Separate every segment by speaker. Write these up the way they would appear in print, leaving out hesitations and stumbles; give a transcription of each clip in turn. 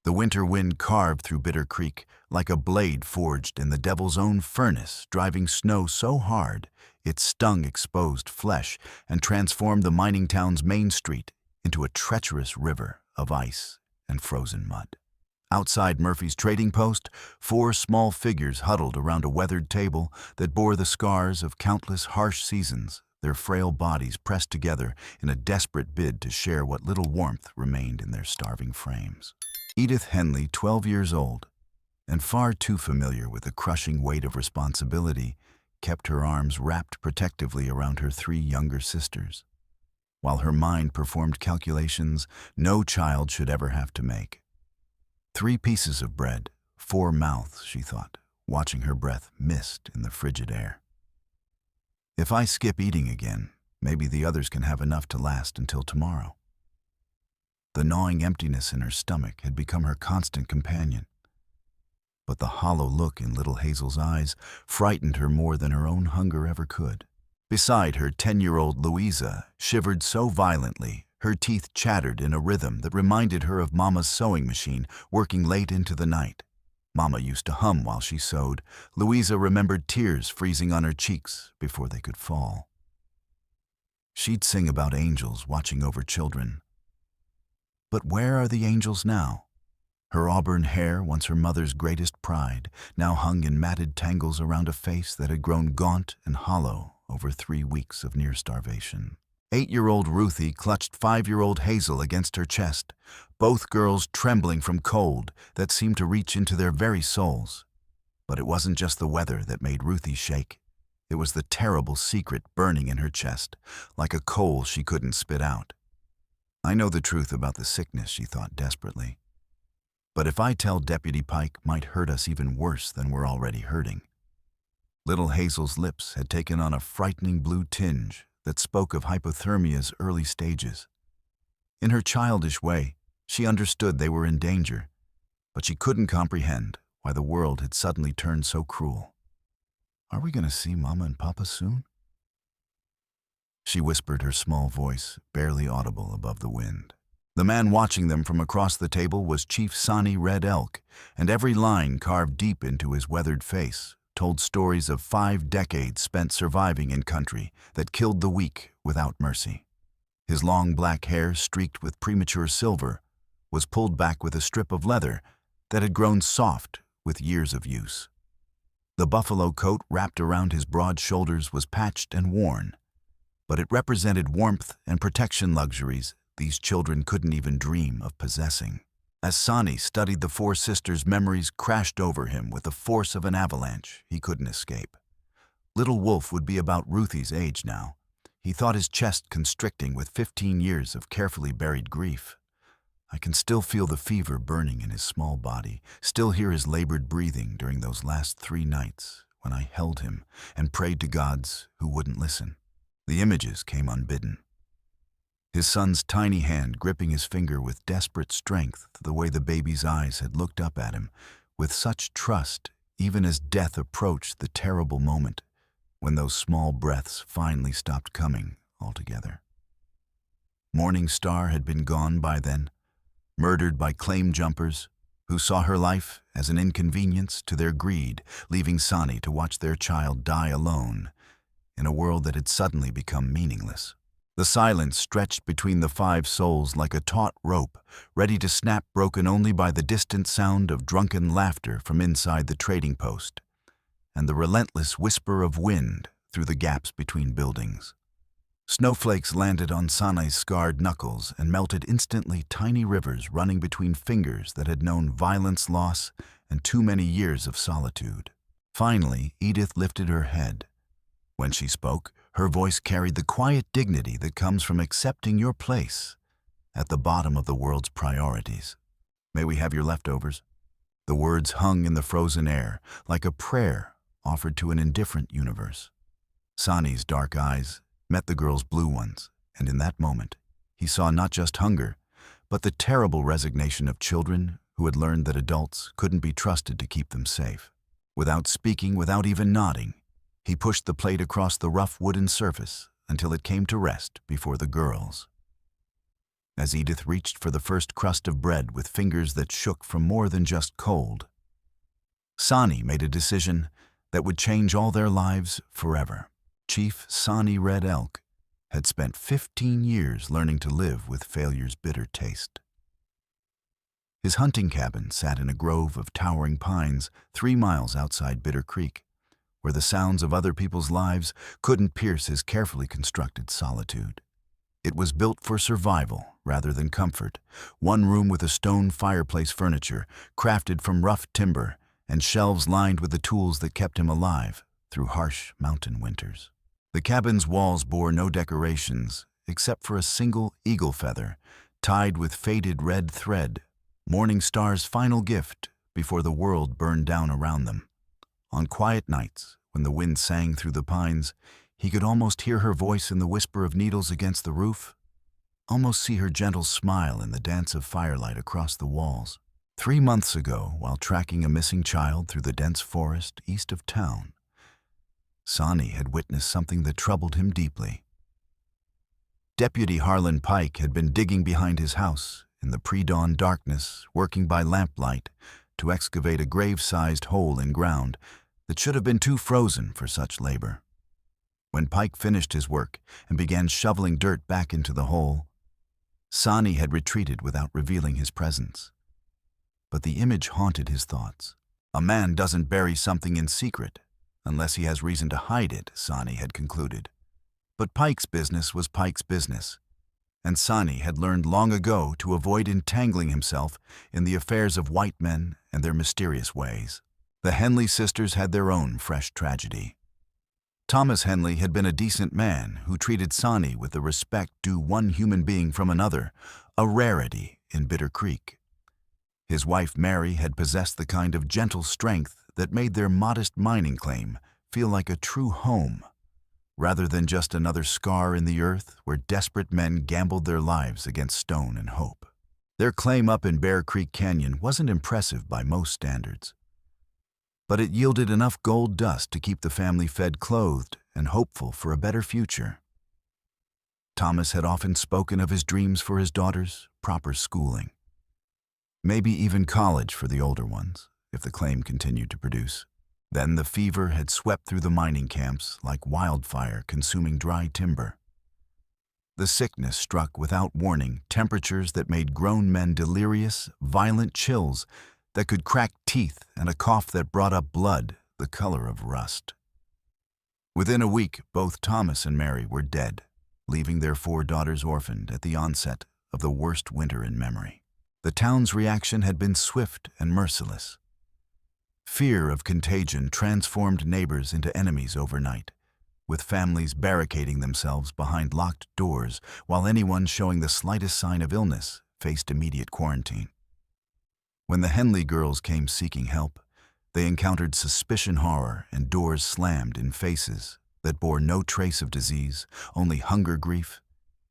Speaker 1: The winter wind carved through Bitter Creek like a blade forged in the devil's own furnace, driving snow so hard it stung exposed flesh and transformed the mining town's main street into a treacherous river of ice and frozen mud. Outside Murphy's trading post, 4 small figures huddled around a weathered table that bore the scars of countless harsh seasons, their frail bodies pressed together in a desperate bid to share what little warmth remained in their starving frames. Edith Henley, 12 years old, and far too familiar with the crushing weight of responsibility, kept her arms wrapped protectively around her 3 younger sisters, while her mind performed calculations no child should ever have to make. 3 pieces of bread, 4 mouths, she thought, watching her breath mist in the frigid air. If I skip eating again, maybe the others can have enough to last until tomorrow. The gnawing emptiness in her stomach had become her constant companion. But the hollow look in little Hazel's eyes frightened her more than her own hunger ever could. Beside her, 10-year-old Louisa shivered so violently, her teeth chattered in a rhythm that reminded her of Mama's sewing machine working late into the night. Mama used to hum while she sewed. Louisa remembered tears freezing on her cheeks before they could fall. She'd sing about angels watching over children. But where are the angels now? Her auburn hair, once her mother's greatest pride, now hung in matted tangles around a face that had grown gaunt and hollow over 3 weeks of near starvation. 8-year-old Ruthie clutched 5-year-old Hazel against her chest, both girls trembling from cold that seemed to reach into their very souls. But it wasn't just the weather that made Ruthie shake. It was the terrible secret burning in her chest, like a coal she couldn't spit out. I know the truth about the sickness, she thought desperately. But if I tell Deputy Pike, might hurt us even worse than we're already hurting. Little Hazel's lips had taken on a frightening blue tinge that spoke of hypothermia's early stages. In her childish way, she understood they were in danger, but she couldn't comprehend why the world had suddenly turned so cruel. Are we going to see Mama and Papa soon? She whispered, her small voice barely audible above the wind. The man watching them from across the table was Chief Sani Red Elk, and every line carved deep into his weathered face told stories of 5 decades spent surviving in country that killed the weak without mercy. His long black hair, streaked with premature silver, was pulled back with a strip of leather that had grown soft with years of use. The buffalo coat wrapped around his broad shoulders was patched and worn, but it represented warmth and protection luxuries these children couldn't even dream of possessing. As Sonnie studied the 4 sisters, memories crashed over him with the force of an avalanche he couldn't escape. Little Wolf would be about Ruthie's age now. He thought his chest constricting with 15 years of carefully buried grief. I can still feel the fever burning in his small body, still hear his labored breathing during those last 3 nights when I held him and prayed to gods who wouldn't listen. The images came unbidden. His son's tiny hand gripping his finger with desperate strength, the way the baby's eyes had looked up at him with such trust, even as death approached the terrible moment when those small breaths finally stopped coming altogether. Morning Star had been gone by then, murdered by claim jumpers who saw her life as an inconvenience to their greed, leaving Sonnie to watch their child die alone in a world that had suddenly become meaningless. The silence stretched between the 5 souls like a taut rope, ready to snap, broken only by the distant sound of drunken laughter from inside the trading post, and the relentless whisper of wind through the gaps between buildings. Snowflakes landed on Sonnie's scarred knuckles and melted instantly, tiny rivers running between fingers that had known violence, loss, and too many years of solitude. Finally, Edith lifted her head. When she spoke, her voice carried the quiet dignity that comes from accepting your place at the bottom of the world's priorities. May we have your leftovers? The words hung in the frozen air, like a prayer offered to an indifferent universe. Sonnie's dark eyes met the girl's blue ones, and in that moment, he saw not just hunger, but the terrible resignation of children who had learned that adults couldn't be trusted to keep them safe. Without speaking, without even nodding, he pushed the plate across the rough wooden surface until it came to rest before the girls. as Edith reached for the first crust of bread with fingers that shook from more than just cold. Sonnie made a decision that would change all their lives forever. Chief Sani Red Elk had spent 15 years learning to live with failure's bitter taste. His hunting cabin sat in a grove of towering pines 3 miles outside Bitter Creek, where the sounds of other people's lives couldn't pierce his carefully constructed solitude. It was built for survival rather than comfort, one room with a stone fireplace furniture crafted from rough timber and shelves lined with the tools that kept him alive through harsh mountain winters. The cabin's walls bore no decorations except for a single eagle feather tied with faded red thread, Morning Star's final gift before the world burned down around them. On quiet nights, when the wind sang through the pines, he could almost hear her voice in the whisper of needles against the roof, almost see her gentle smile in the dance of firelight across the walls. 3 months ago, while tracking a missing child through the dense forest east of town, Sonnie had witnessed something that troubled him deeply. Deputy Harlan Pike had been digging behind his house in the pre-dawn darkness, working by lamplight to excavate a grave-sized hole in ground that should have been too frozen for such labor. When Pike finished his work and began shoveling dirt back into the hole, Sonnie had retreated without revealing his presence. But the image haunted his thoughts. A man doesn't bury something in secret unless he has reason to hide it, Sonnie had concluded. But Pike's business was Pike's business, and Sonnie had learned long ago to avoid entangling himself in the affairs of white men and their mysterious ways. The Henley sisters had their own fresh tragedy. Thomas Henley had been a decent man who treated Sonnie with the respect due one human being from another, a rarity in Bitter Creek. His wife Mary had possessed the kind of gentle strength that made their modest mining claim feel like a true home, rather than just another scar in the earth where desperate men gambled their lives against stone and hope. Their claim up in Bear Creek Canyon wasn't impressive by most standards, but it yielded enough gold dust to keep the family fed, clothed, and hopeful for a better future. Thomas had often spoken of his dreams for his daughters, proper schooling, maybe even college for the older ones, if the claim continued to produce. Then the fever had swept through the mining camps like wildfire consuming dry timber. The sickness struck without warning, temperatures that made grown men delirious, violent chills that could crack teeth, and a cough that brought up blood the color of rust. Within a week, both Thomas and Mary were dead, leaving their 4 daughters orphaned at the onset of the worst winter in memory. The town's reaction had been swift and merciless. Fear of contagion transformed neighbors into enemies overnight, with families barricading themselves behind locked doors while anyone showing the slightest sign of illness faced immediate quarantine. When the Henley girls came seeking help, they encountered suspicion, horror, and doors slammed in faces that bore no trace of disease, only hunger, grief,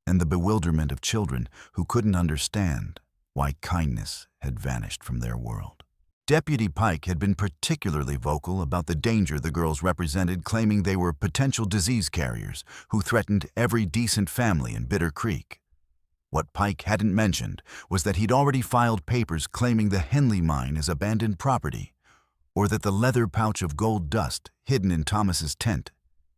Speaker 1: and the bewilderment of children who couldn't understand why kindness had vanished from their world. Deputy Pike had been particularly vocal about the danger the girls represented, claiming they were potential disease carriers who threatened every decent family in Bitter Creek. What Pike hadn't mentioned was that he'd already filed papers claiming the Henley mine as abandoned property, or that the leather pouch of gold dust hidden in Thomas's tent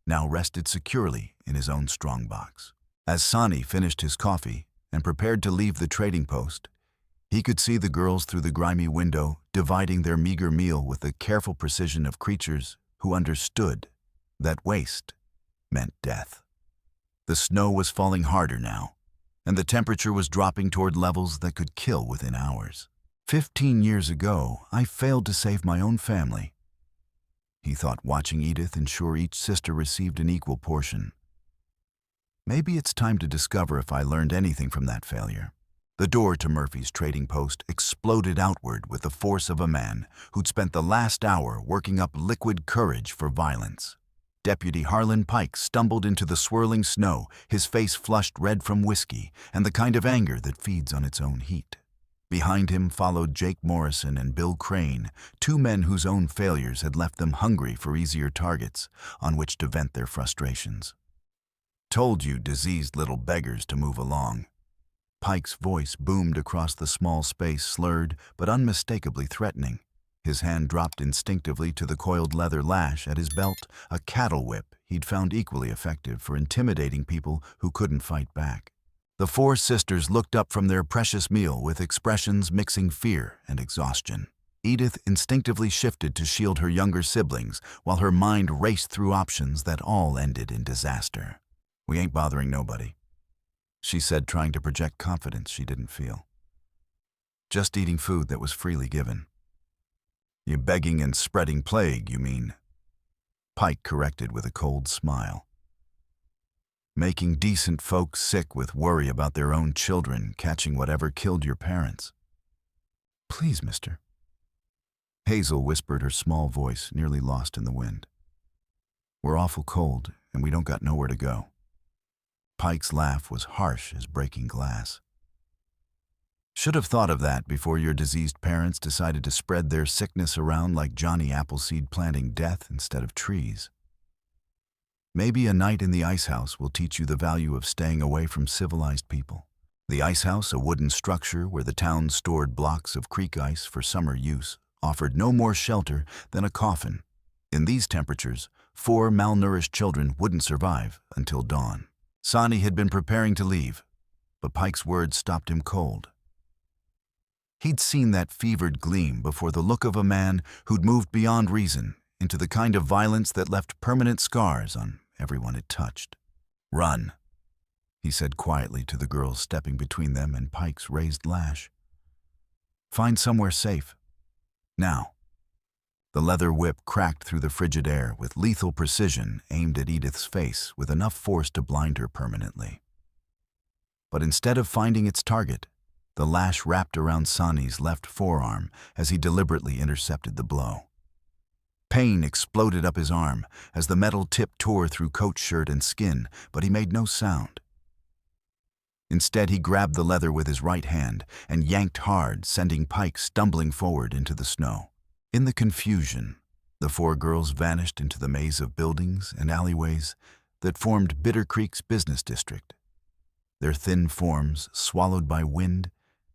Speaker 1: now rested securely in his own strongbox. As Sonnie finished his coffee and prepared to leave the trading post, he could see the girls through the grimy window, dividing their meager meal with the careful precision of creatures who understood that waste meant death. The snow was falling harder now, and the temperature was dropping toward levels that could kill within hours. 15 years ago, I failed to save my own family, he thought, watching Edith ensure each sister received an equal portion. Maybe it's time to discover if I learned anything from that failure. The door to Murphy's trading post exploded outward with the force of a man who'd spent the last hour working up liquid courage for violence. Deputy Harlan Pike stumbled into the swirling snow, his face flushed red from whiskey and the kind of anger that feeds on its own heat. Behind him followed Jake Morrison and Bill Crane, 2 men whose own failures had left them hungry for easier targets on which to vent their frustrations. "Told you diseased little beggars to move along," Pike's voice boomed across the small space, slurred but unmistakably threatening. His hand dropped instinctively to the coiled leather lash at his belt, a cattle whip he'd found equally effective for intimidating people who couldn't fight back. The four sisters looked up from their precious meal with expressions mixing fear and exhaustion. Edith instinctively shifted to shield her younger siblings, while her mind raced through options that all ended in disaster. "We ain't bothering nobody," she said, trying to project confidence she didn't feel. "Just eating food that was freely given." "You begging and spreading plague, you mean?" Pike corrected with a cold smile. "Making decent folks sick with worry about their own children catching whatever killed your parents." "Please, mister," Hazel whispered, her small voice nearly lost in the wind. "We're awful cold, and we don't got nowhere to go." Pike's laugh was harsh as breaking glass. "Should have thought of that before your diseased parents decided to spread their sickness around like Johnny Appleseed, planting death instead of trees. Maybe a night in the ice house will teach you the value of staying away from civilized people." The ice house, a wooden structure where the town stored blocks of creek ice for summer use, offered no more shelter than a coffin. In these temperatures, 4 malnourished children wouldn't survive until dawn. Sonnie had been preparing to leave, but Pike's words stopped him cold. He'd seen that fevered gleam before, the look of a man who'd moved beyond reason into the kind of violence that left permanent scars on everyone it touched. "Run," he said quietly to the girls stepping between them and Pike's raised lash. "Find somewhere safe. Now." The leather whip cracked through the frigid air with lethal precision, aimed at Edith's face with enough force to blind her permanently. But instead of finding its target, the lash wrapped around Sonnie's left forearm as he deliberately intercepted the blow. Pain exploded up his arm as the metal tip tore through coat, shirt, and skin, but he made no sound. Instead, he grabbed the leather with his right hand and yanked hard, sending Pike stumbling forward into the snow. In the confusion, the 4 girls vanished into the maze of buildings and alleyways that formed Bitter Creek's business district, their thin forms swallowed by wind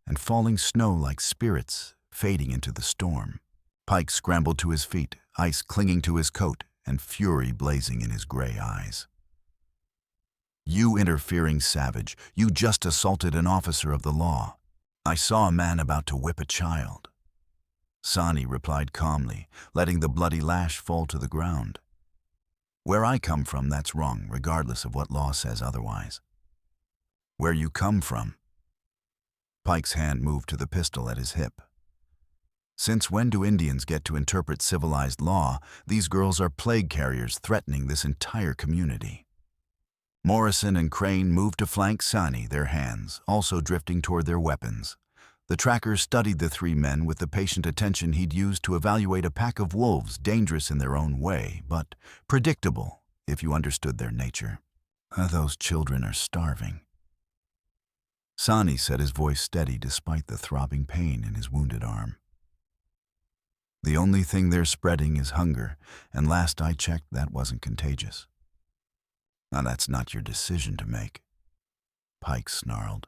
Speaker 1: and falling snow like spirits fading into the storm. Pike scrambled to his feet, ice clinging to his coat and fury blazing in his gray eyes. "You interfering savage, you just assaulted an officer of the law. I saw a man about to whip a child." Sonnie replied calmly, letting the bloody lash fall to the ground. "Where I come from, that's wrong, regardless of what law says otherwise." "Where you come from?" Pike's hand moved to the pistol at his hip. "Since when do Indians get to interpret civilized law? These girls are plague carriers threatening this entire community." Morrison and Crane moved to flank Sonnie, their hands also drifting toward their weapons. The tracker studied the 3 men with the patient attention he'd used to evaluate a pack of wolves, dangerous in their own way, but predictable if you understood their nature. "Those children are starving." Sonnie said, his voice steady despite the throbbing pain in his wounded arm. "The only thing they're spreading is hunger, and last I checked, that wasn't contagious." "Now that's not your decision to make," Pike snarled.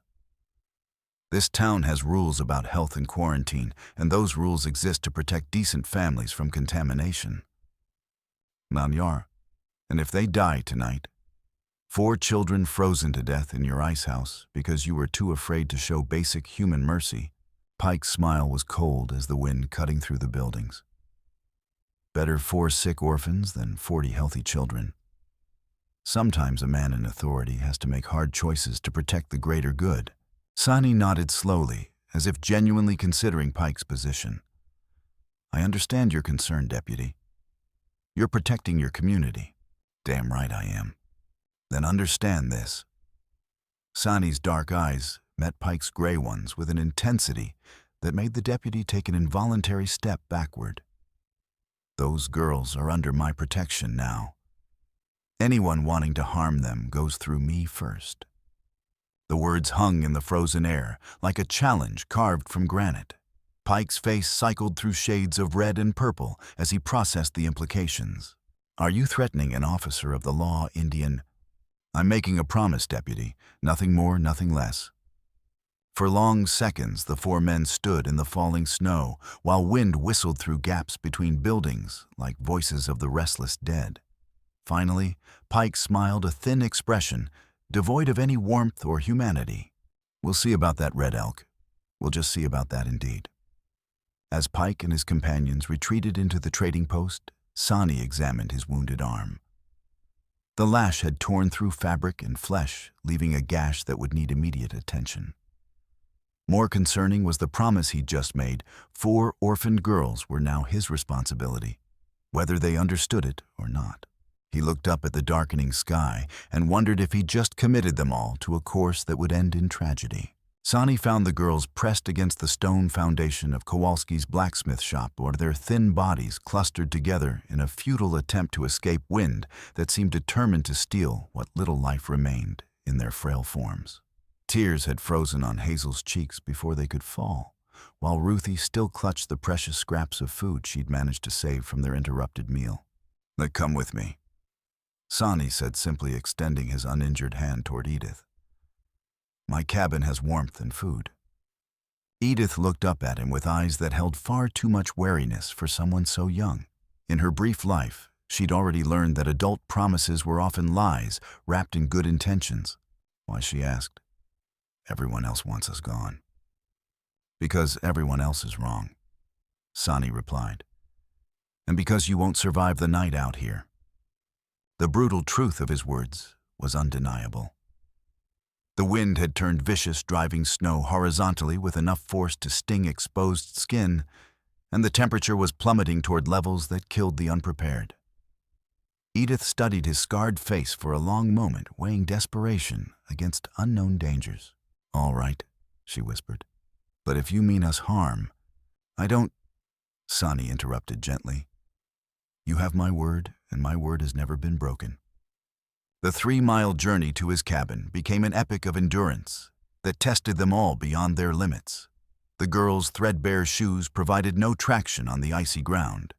Speaker 1: "This town has rules about health and quarantine, and those rules exist to protect decent families from contamination. Nanyar, and if they die tonight, 4 children frozen to death in your ice house because you were too afraid to show basic human mercy." Pike's smile was cold as the wind cutting through the buildings. "Better 4 sick orphans than 40 healthy children. Sometimes a man in authority has to make hard choices to protect the greater good." Sonnie nodded slowly, as if genuinely considering Pike's position. "I understand your concern, Deputy. You're protecting your community." "Damn right I am." "Then understand this." Sonnie's dark eyes met Pike's gray ones with an intensity that made the deputy take an involuntary step backward. "Those girls are under my protection now. Anyone wanting to harm them goes through me first." The words hung in the frozen air, like a challenge carved from granite. Pike's face cycled through shades of red and purple as he processed the implications. "Are you threatening an officer of the law, Indian?" "I'm making a promise, Deputy. Nothing more, nothing less." For long seconds, the four men stood in the falling snow, while wind whistled through gaps between buildings like voices of the restless dead. Finally, Pike smiled, a thin expression, devoid of any warmth or humanity. "We'll see about that, Red Elk. We'll just see about that indeed." As Pike and his companions retreated into the trading post, Sonnie examined his wounded arm. The lash had torn through fabric and flesh, leaving a gash that would need immediate attention. More concerning was the promise he'd just made. 4 orphaned girls were now his responsibility, whether they understood it or not. He looked up at the darkening sky and wondered if he'd just committed them all to a course that would end in tragedy. Sonnie found the girls pressed against the stone foundation of Kowalski's blacksmith shop, or their thin bodies clustered together in a futile attempt to escape wind that seemed determined to steal what little life remained in their frail forms. Tears had frozen on Hazel's cheeks before they could fall, while Ruthie still clutched the precious scraps of food she'd managed to save from their interrupted meal. "Come with me," Sonnie said, simply extending his uninjured hand toward Edith. "My cabin has warmth and food." Edith looked up at him with eyes that held far too much wariness for someone so young. In her brief life, she'd already learned that adult promises were often lies wrapped in good intentions. Why, she asked, "Everyone else wants us gone." "Because everyone else is wrong," Sonnie replied. "And because you won't survive the night out here." The brutal truth of his words was undeniable. The wind had turned vicious, driving snow horizontally with enough force to sting exposed skin, and the temperature was plummeting toward levels that killed the unprepared. Edith studied his scarred face for a long moment, weighing desperation against unknown dangers. "All right," she whispered. "But if you mean us harm—" "I don't," Sonnie interrupted gently. "You have my word, and my word has never been broken." The 3-mile journey to his cabin became an epic of endurance that tested them all beyond their limits. The girls' threadbare shoes provided no traction on the icy ground,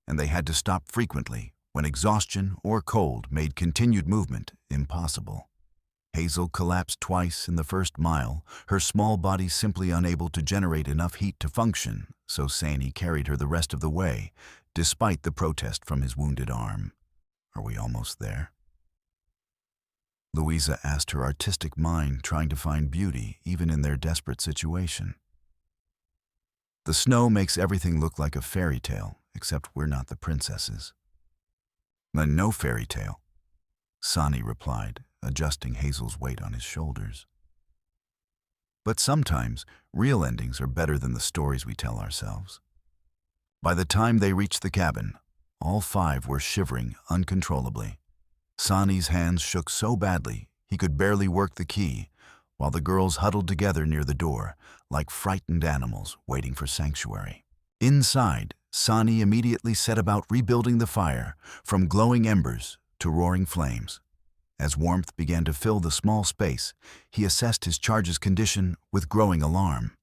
Speaker 1: and they had to stop frequently when exhaustion or cold made continued movement impossible. Hazel collapsed twice in the first mile, her small body simply unable to generate enough heat to function, so Sonnie carried her the rest of the way, despite the protest from his wounded arm. "Are we almost there?" Louisa asked, her artistic mind trying to find beauty even in their desperate situation. "The snow makes everything look like a fairy tale, except we're not the princesses." "No fairy tale," Sonnie replied, adjusting Hazel's weight on his shoulders. "But sometimes, real endings are better than the stories we tell ourselves." By the time they reached the cabin, all 5 were shivering uncontrollably. Sonnie's hands shook so badly he could barely work the key, while the girls huddled together near the door, like frightened animals waiting for sanctuary. Inside, Sonnie immediately set about rebuilding the fire, from glowing embers to roaring flames. As warmth began to fill the small space, he assessed his charge's condition with growing alarm.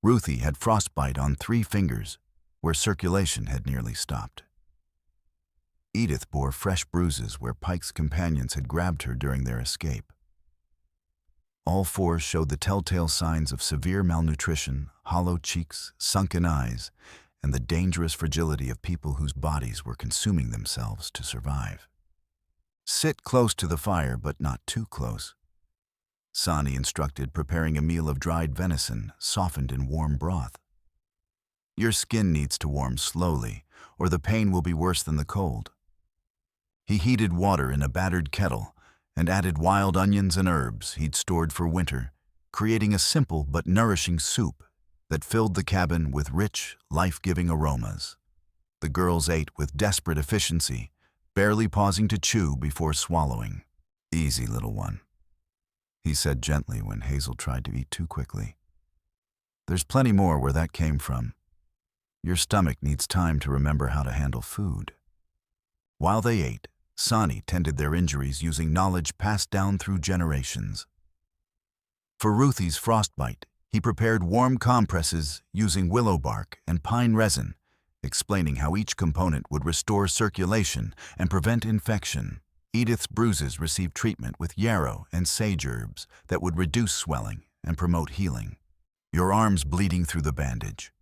Speaker 1: Ruthie had frostbite on 3 fingers, where circulation had nearly stopped. Edith bore fresh bruises where Pike's companions had grabbed her during their escape. All 4 showed the telltale signs of severe malnutrition, hollow cheeks, sunken eyes, and the dangerous fragility of people whose bodies were consuming themselves to survive. "Sit close to the fire, but not too close," Sonnie instructed, preparing a meal of dried venison, softened in warm broth. "Your skin needs to warm slowly, or the pain will be worse than the cold." He heated water in a battered kettle and added wild onions and herbs he'd stored for winter, creating a simple but nourishing soup that filled the cabin with rich, life-giving aromas. The girls ate with desperate efficiency, barely pausing to chew before swallowing. "Easy, little one," he said gently when Hazel tried to eat too quickly. "There's plenty more where that came from. Your stomach needs time to remember how to handle food." While they ate, Sonnie tended their injuries using knowledge passed down through generations. For Ruthie's frostbite, he prepared warm compresses using willow bark and pine resin, explaining how each component would restore circulation and prevent infection. Edith's bruises received treatment with yarrow and sage herbs that would reduce swelling and promote healing. Your arm's bleeding through the bandage.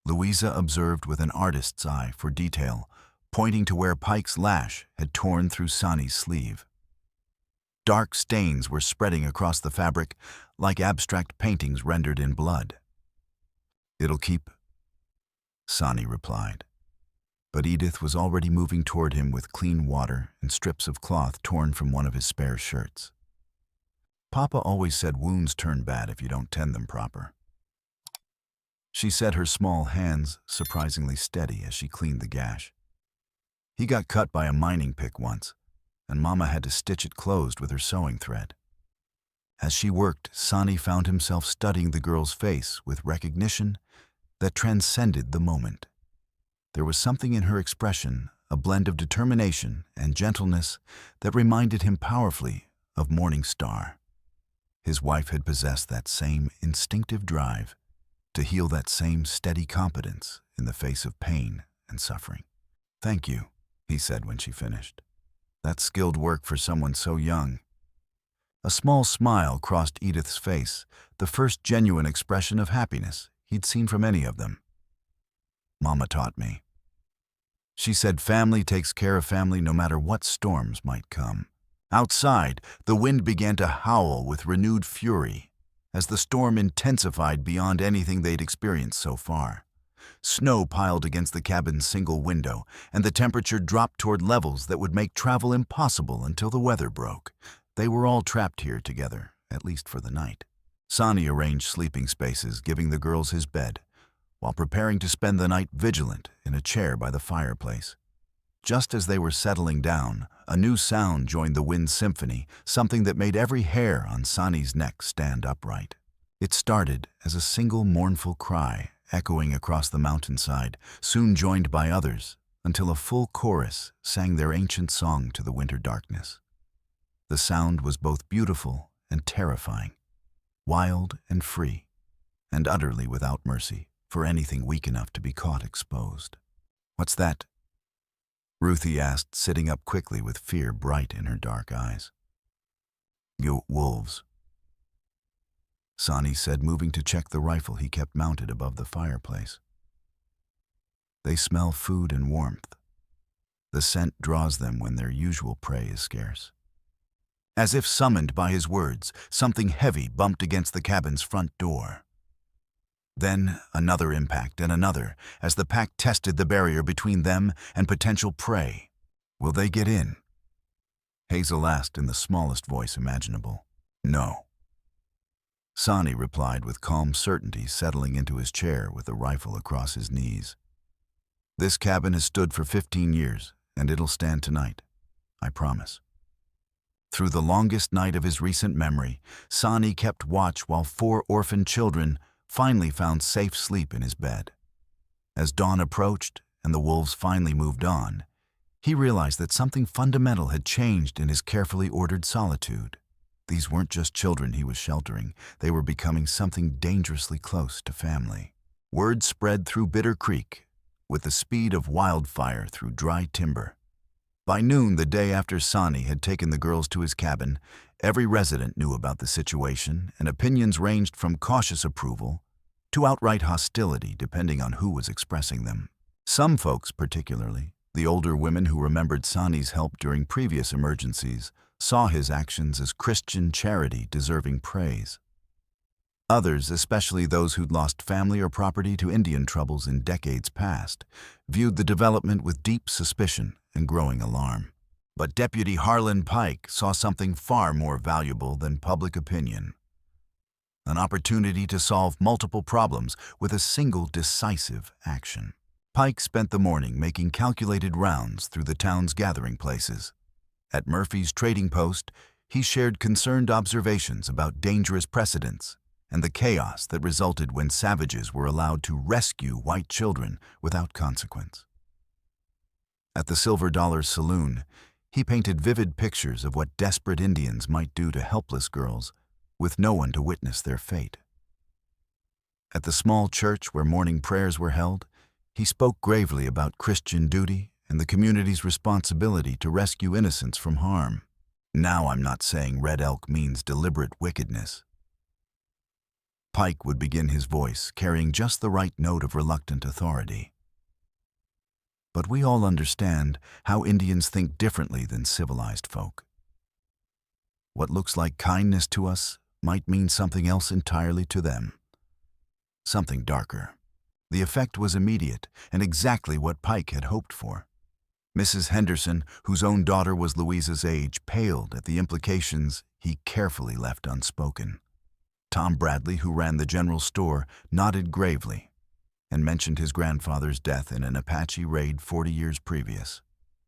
Speaker 1: Louisa observed with an artist's eye for detail, pointing to where Pike's lash had torn through Sonnie's sleeve. Dark stains were spreading across the fabric like abstract paintings rendered in blood. "It'll keep," Sonnie replied. But Edith was already moving toward him with clean water and strips of cloth torn from one of his spare shirts. "Papa always said wounds turn bad if you don't tend them proper." She said, her small hands surprisingly steady as she cleaned the gash. "He got cut by a mining pick once, and Mama had to stitch it closed with her sewing thread." As she worked, Sonnie found himself studying the girl's face with recognition that transcended the moment. There was something in her expression, a blend of determination and gentleness, that reminded him powerfully of Morning Star. His wife had possessed that same instinctive drive to heal, that same steady competence in the face of pain and suffering. "Thank you," he said when she finished. "That's skilled work for someone so young." A small smile crossed Edith's face, the first genuine expression of happiness he'd seen from any of them. "Mama taught me." She said family takes care of family no matter what storms might come. Outside, the wind began to howl with renewed fury as the storm intensified beyond anything they'd experienced so far. Snow piled against the cabin's single window, and the temperature dropped toward levels that would make travel impossible until the weather broke. They were all trapped here together, at least for the night. Sonnie arranged sleeping spaces, giving the girls his bed, while preparing to spend the night vigilant in a chair by the fireplace. Just as they were settling down, a new sound joined the wind symphony, something that made every hair on Sonnie's neck stand upright. It started as a single mournful cry, echoing across the mountainside, soon joined by others, until a full chorus sang their ancient song to the winter darkness. The sound was both beautiful and terrifying, wild and free, and utterly without mercy for anything weak enough to be caught exposed. "What's that?" Ruthie asked, sitting up quickly with fear bright in her dark eyes. "Wolves," Sonnie said, moving to check the rifle he kept mounted above the fireplace. "They smell food and warmth. The scent draws them when their usual prey is scarce." As if summoned by his words, something heavy bumped against the cabin's front door. Then another impact and another, as the pack tested the barrier between them and potential prey. "Will they get in?" Hazel asked in the smallest voice imaginable. "No," Sonnie replied with calm certainty, settling into his chair with the rifle across his knees. "This cabin has stood for 15 years, and it'll stand tonight. I promise." Through the longest night of his recent memory, Sonnie kept watch while 4 orphaned children finally found safe sleep in his bed. As dawn approached and the wolves finally moved on, he realized that something fundamental had changed in his carefully ordered solitude. These weren't just children he was sheltering, they were becoming something dangerously close to family. Word spread through Bitter Creek with the speed of wildfire through dry timber. By noon the day after Sonnie had taken the girls to his cabin, every resident knew about the situation, and opinions ranged from cautious approval to outright hostility depending on who was expressing them. Some folks, particularly the older women who remembered Sonnie's help during previous emergencies, saw his actions as Christian charity deserving praise. Others, especially those who'd lost family or property to Indian troubles in decades past, viewed the development with deep suspicion and growing alarm. But Deputy Harlan Pike saw something far more valuable than public opinion. An opportunity to solve multiple problems with a single decisive action. Pike spent the morning making calculated rounds through the town's gathering places. At Murphy's trading post, he shared concerned observations about dangerous precedents and the chaos that resulted when savages were allowed to rescue white children without consequence. At the Silver Dollar Saloon, he painted vivid pictures of what desperate Indians might do to helpless girls with no one to witness their fate. At the small church where morning prayers were held, he spoke gravely about Christian duty and the community's responsibility to rescue innocents from harm. "Now I'm not saying Red Elk means deliberate wickedness," Pike would begin his voice, carrying just the right note of reluctant authority. But we all understand how Indians think differently than civilized folk. What looks like kindness to us might mean something else entirely to them. Something darker. The effect was immediate and exactly what Pike had hoped for. Mrs. Henderson, whose own daughter was Louisa's age, paled at the implications he carefully left unspoken. Tom Bradley, who ran the general store, nodded gravely and mentioned his grandfather's death in an Apache raid 40 years previous.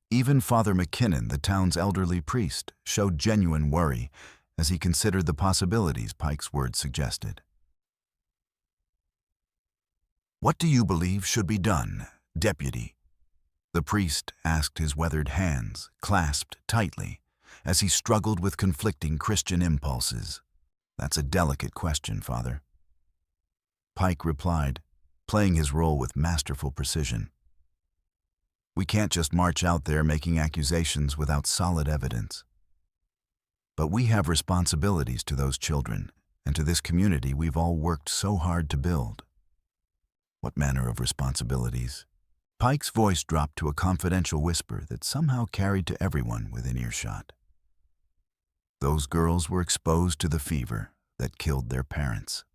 Speaker 1: Even Father McKinnon, the town's elderly priest, showed genuine worry as he considered the possibilities Pike's words suggested. "What do you believe should be done, Deputy?" The priest asked, his weathered hands clasped tightly as he struggled with conflicting Christian impulses. "That's a delicate question, Father." Pike replied, playing his role with masterful precision. "We can't just march out there making accusations without solid evidence. But we have responsibilities to those children and to this community we've all worked so hard to build." "What manner of responsibilities?" Pike's voice dropped to a confidential whisper that somehow carried to everyone within earshot. Those girls were exposed to the fever that killed their parents.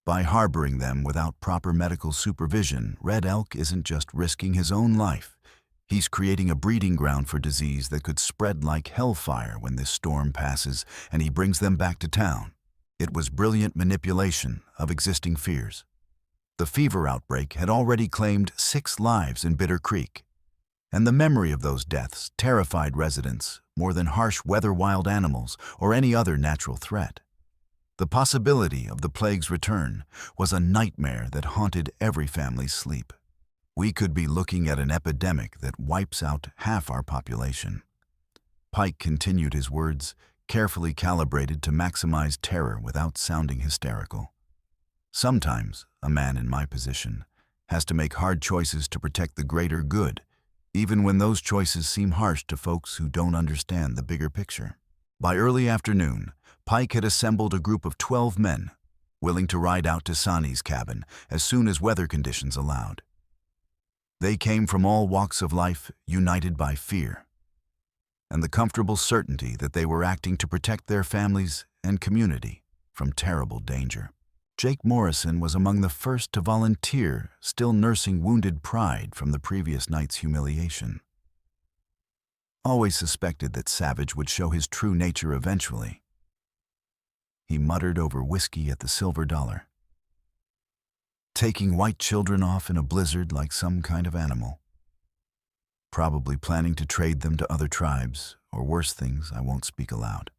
Speaker 1: By harboring them without proper medical supervision, Red Elk isn't just risking his own life. He's creating a breeding ground for disease that could spread like hellfire when this storm passes and he brings them back to town. It was brilliant manipulation of existing fears. The fever outbreak had already claimed 6 lives in Bitter Creek, and the memory of those deaths terrified residents more than harsh weather wild animals or any other natural threat. The possibility of the plague's return was a nightmare that haunted every family's sleep. We could be looking at an epidemic that wipes out half our population. Pike continued his words, carefully calibrated to maximize terror without sounding hysterical. Sometimes, a man in my position has to make hard choices to protect the greater good, even when those choices seem harsh to folks who don't understand the bigger picture. By early afternoon, Pike had assembled a group of 12 men, willing to ride out to Sonnie's cabin as soon as weather conditions allowed. They came from all walks of life, united by fear, and the comfortable certainty that they were acting to protect their families and community from terrible danger. Jake Morrison was among the first to volunteer, still nursing wounded pride from the previous night's humiliation. Always suspected that Savage would show his true nature eventually. He muttered over whiskey at the Silver Dollar. Taking white children off in a blizzard like some kind of animal. Probably planning to trade them to other tribes, or worse things I won't speak aloud.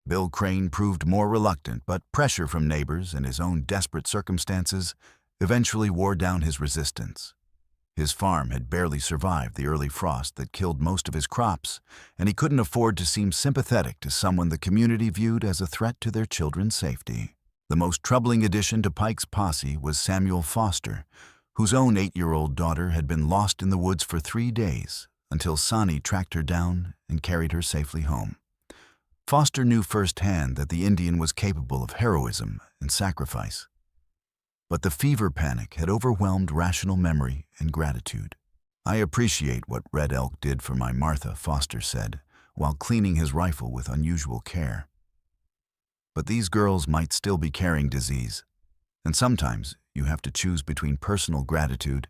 Speaker 1: Bill Crane proved more reluctant, but pressure from neighbors and his own desperate circumstances eventually wore down his resistance. His farm had barely survived the early frost that killed most of his crops, and he couldn't afford to seem sympathetic to someone the community viewed as a threat to their children's safety. The most troubling addition to Pike's posse was Samuel Foster, whose own 8-year-old daughter had been lost in the woods for 3 days until Sonnie tracked her down and carried her safely home. Foster knew firsthand that the Indian was capable of heroism and sacrifice. But the fever panic had overwhelmed rational memory and gratitude. "I appreciate what Red Elk did for my Martha," Foster said, while cleaning his rifle with unusual care. "But these girls might still be carrying disease, and sometimes you have to choose between personal gratitude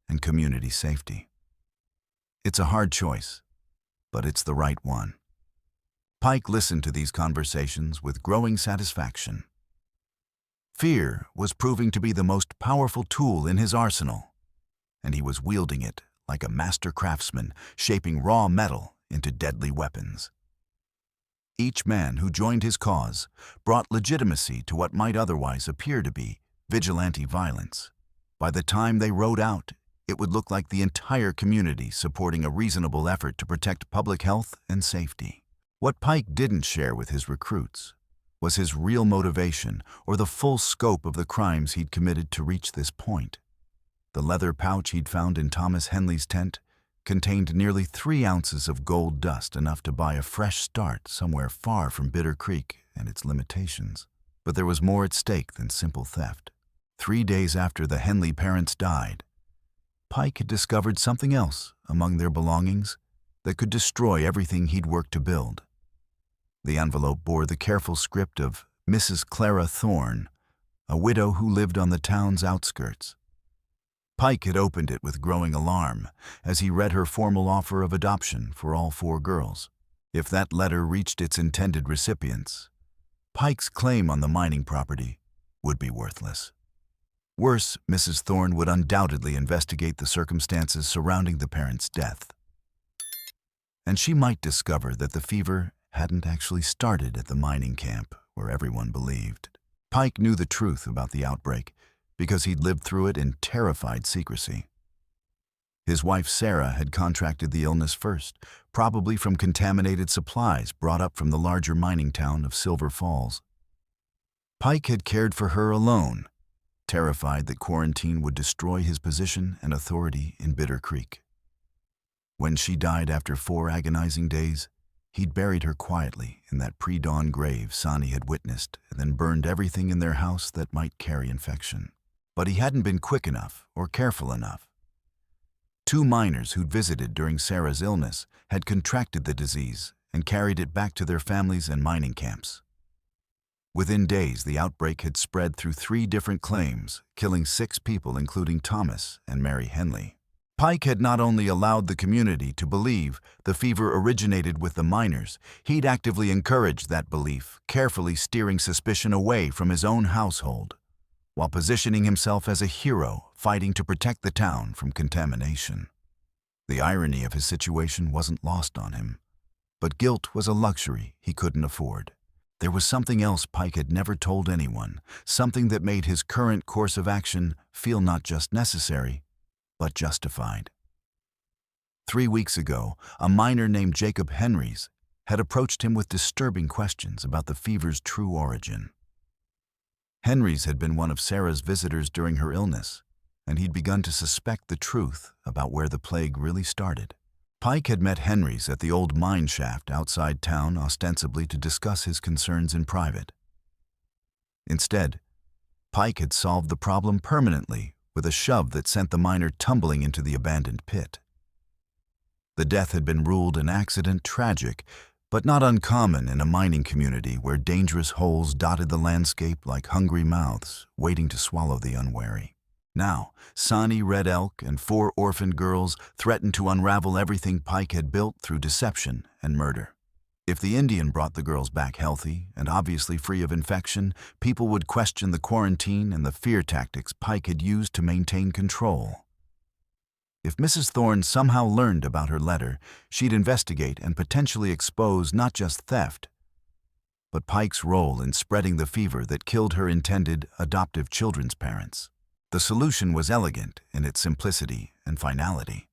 Speaker 1: and community safety. It's a hard choice, but it's the right one." Pike listened to these conversations with growing satisfaction. Fear was proving to be the most powerful tool in his arsenal, and he was wielding it like a master craftsman, shaping raw metal into deadly weapons. Each man who joined his cause brought legitimacy to what might otherwise appear to be vigilante violence. By the time they rode out, it would look like the entire community supporting a reasonable effort to protect public health and safety. What Pike didn't share with his recruits was his real motivation or the full scope of the crimes he'd committed to reach this point. The leather pouch he'd found in Thomas Henley's tent contained nearly 3 ounces of gold dust, enough to buy a fresh start somewhere far from Bitter Creek and its limitations. But there was more at stake than simple theft. 3 days after the Henley parents died, Pike had discovered something else among their belongings that could destroy everything he'd worked to build. The envelope bore the careful script of Mrs. Clara Thorne, a widow who lived on the town's outskirts. Pike had opened it with growing alarm as he read her formal offer of adoption for all 4 girls. If that letter reached its intended recipients, Pike's claim on the mining property would be worthless. Worse, Mrs. Thorne would undoubtedly investigate the circumstances surrounding the parents' death. And she might discover that the fever hadn't actually started at the mining camp where everyone believed. Pike knew the truth about the outbreak because he'd lived through it in terrified secrecy. His wife Sarah had contracted the illness first, probably from contaminated supplies brought up from the larger mining town of Silver Falls. Pike had cared for her alone, terrified that quarantine would destroy his position and authority in Bitter Creek. When she died after 4 agonizing days, he'd buried her quietly in that pre-dawn grave Sonnie had witnessed and then burned everything in their house that might carry infection. But he hadn't been quick enough or careful enough. 2 miners who'd visited during Sarah's illness had contracted the disease and carried it back to their families and mining camps. Within days, the outbreak had spread through 3 different claims, killing 6 people including Thomas and Mary Henley. Pike had not only allowed the community to believe the fever originated with the miners, he'd actively encouraged that belief, carefully steering suspicion away from his own household, while positioning himself as a hero fighting to protect the town from contamination. The irony of his situation wasn't lost on him, but guilt was a luxury he couldn't afford. There was something else Pike had never told anyone, something that made his current course of action feel not just necessary, but justified. 3 weeks ago, a miner named Jacob Henrys had approached him with disturbing questions about the fever's true origin. Henrys had been one of Sarah's visitors during her illness, and he'd begun to suspect the truth about where the plague really started. Pike had met Henrys at the old mine shaft outside town ostensibly to discuss his concerns in private. Instead, Pike had solved the problem permanently with a shove that sent the miner tumbling into the abandoned pit. The death had been ruled an accident, tragic, but not uncommon in a mining community where dangerous holes dotted the landscape like hungry mouths waiting to swallow the unwary. Now, Sani Red Elk and 4 orphaned girls threatened to unravel everything Pike had built through deception and murder. If the Indian brought the girls back healthy and obviously free of infection, people would question the quarantine and the fear tactics Pike had used to maintain control. If Mrs. Thorne somehow learned about her letter, she'd investigate and potentially expose not just theft, but Pike's role in spreading the fever that killed her intended adoptive children's parents. The solution was elegant in its simplicity and finality.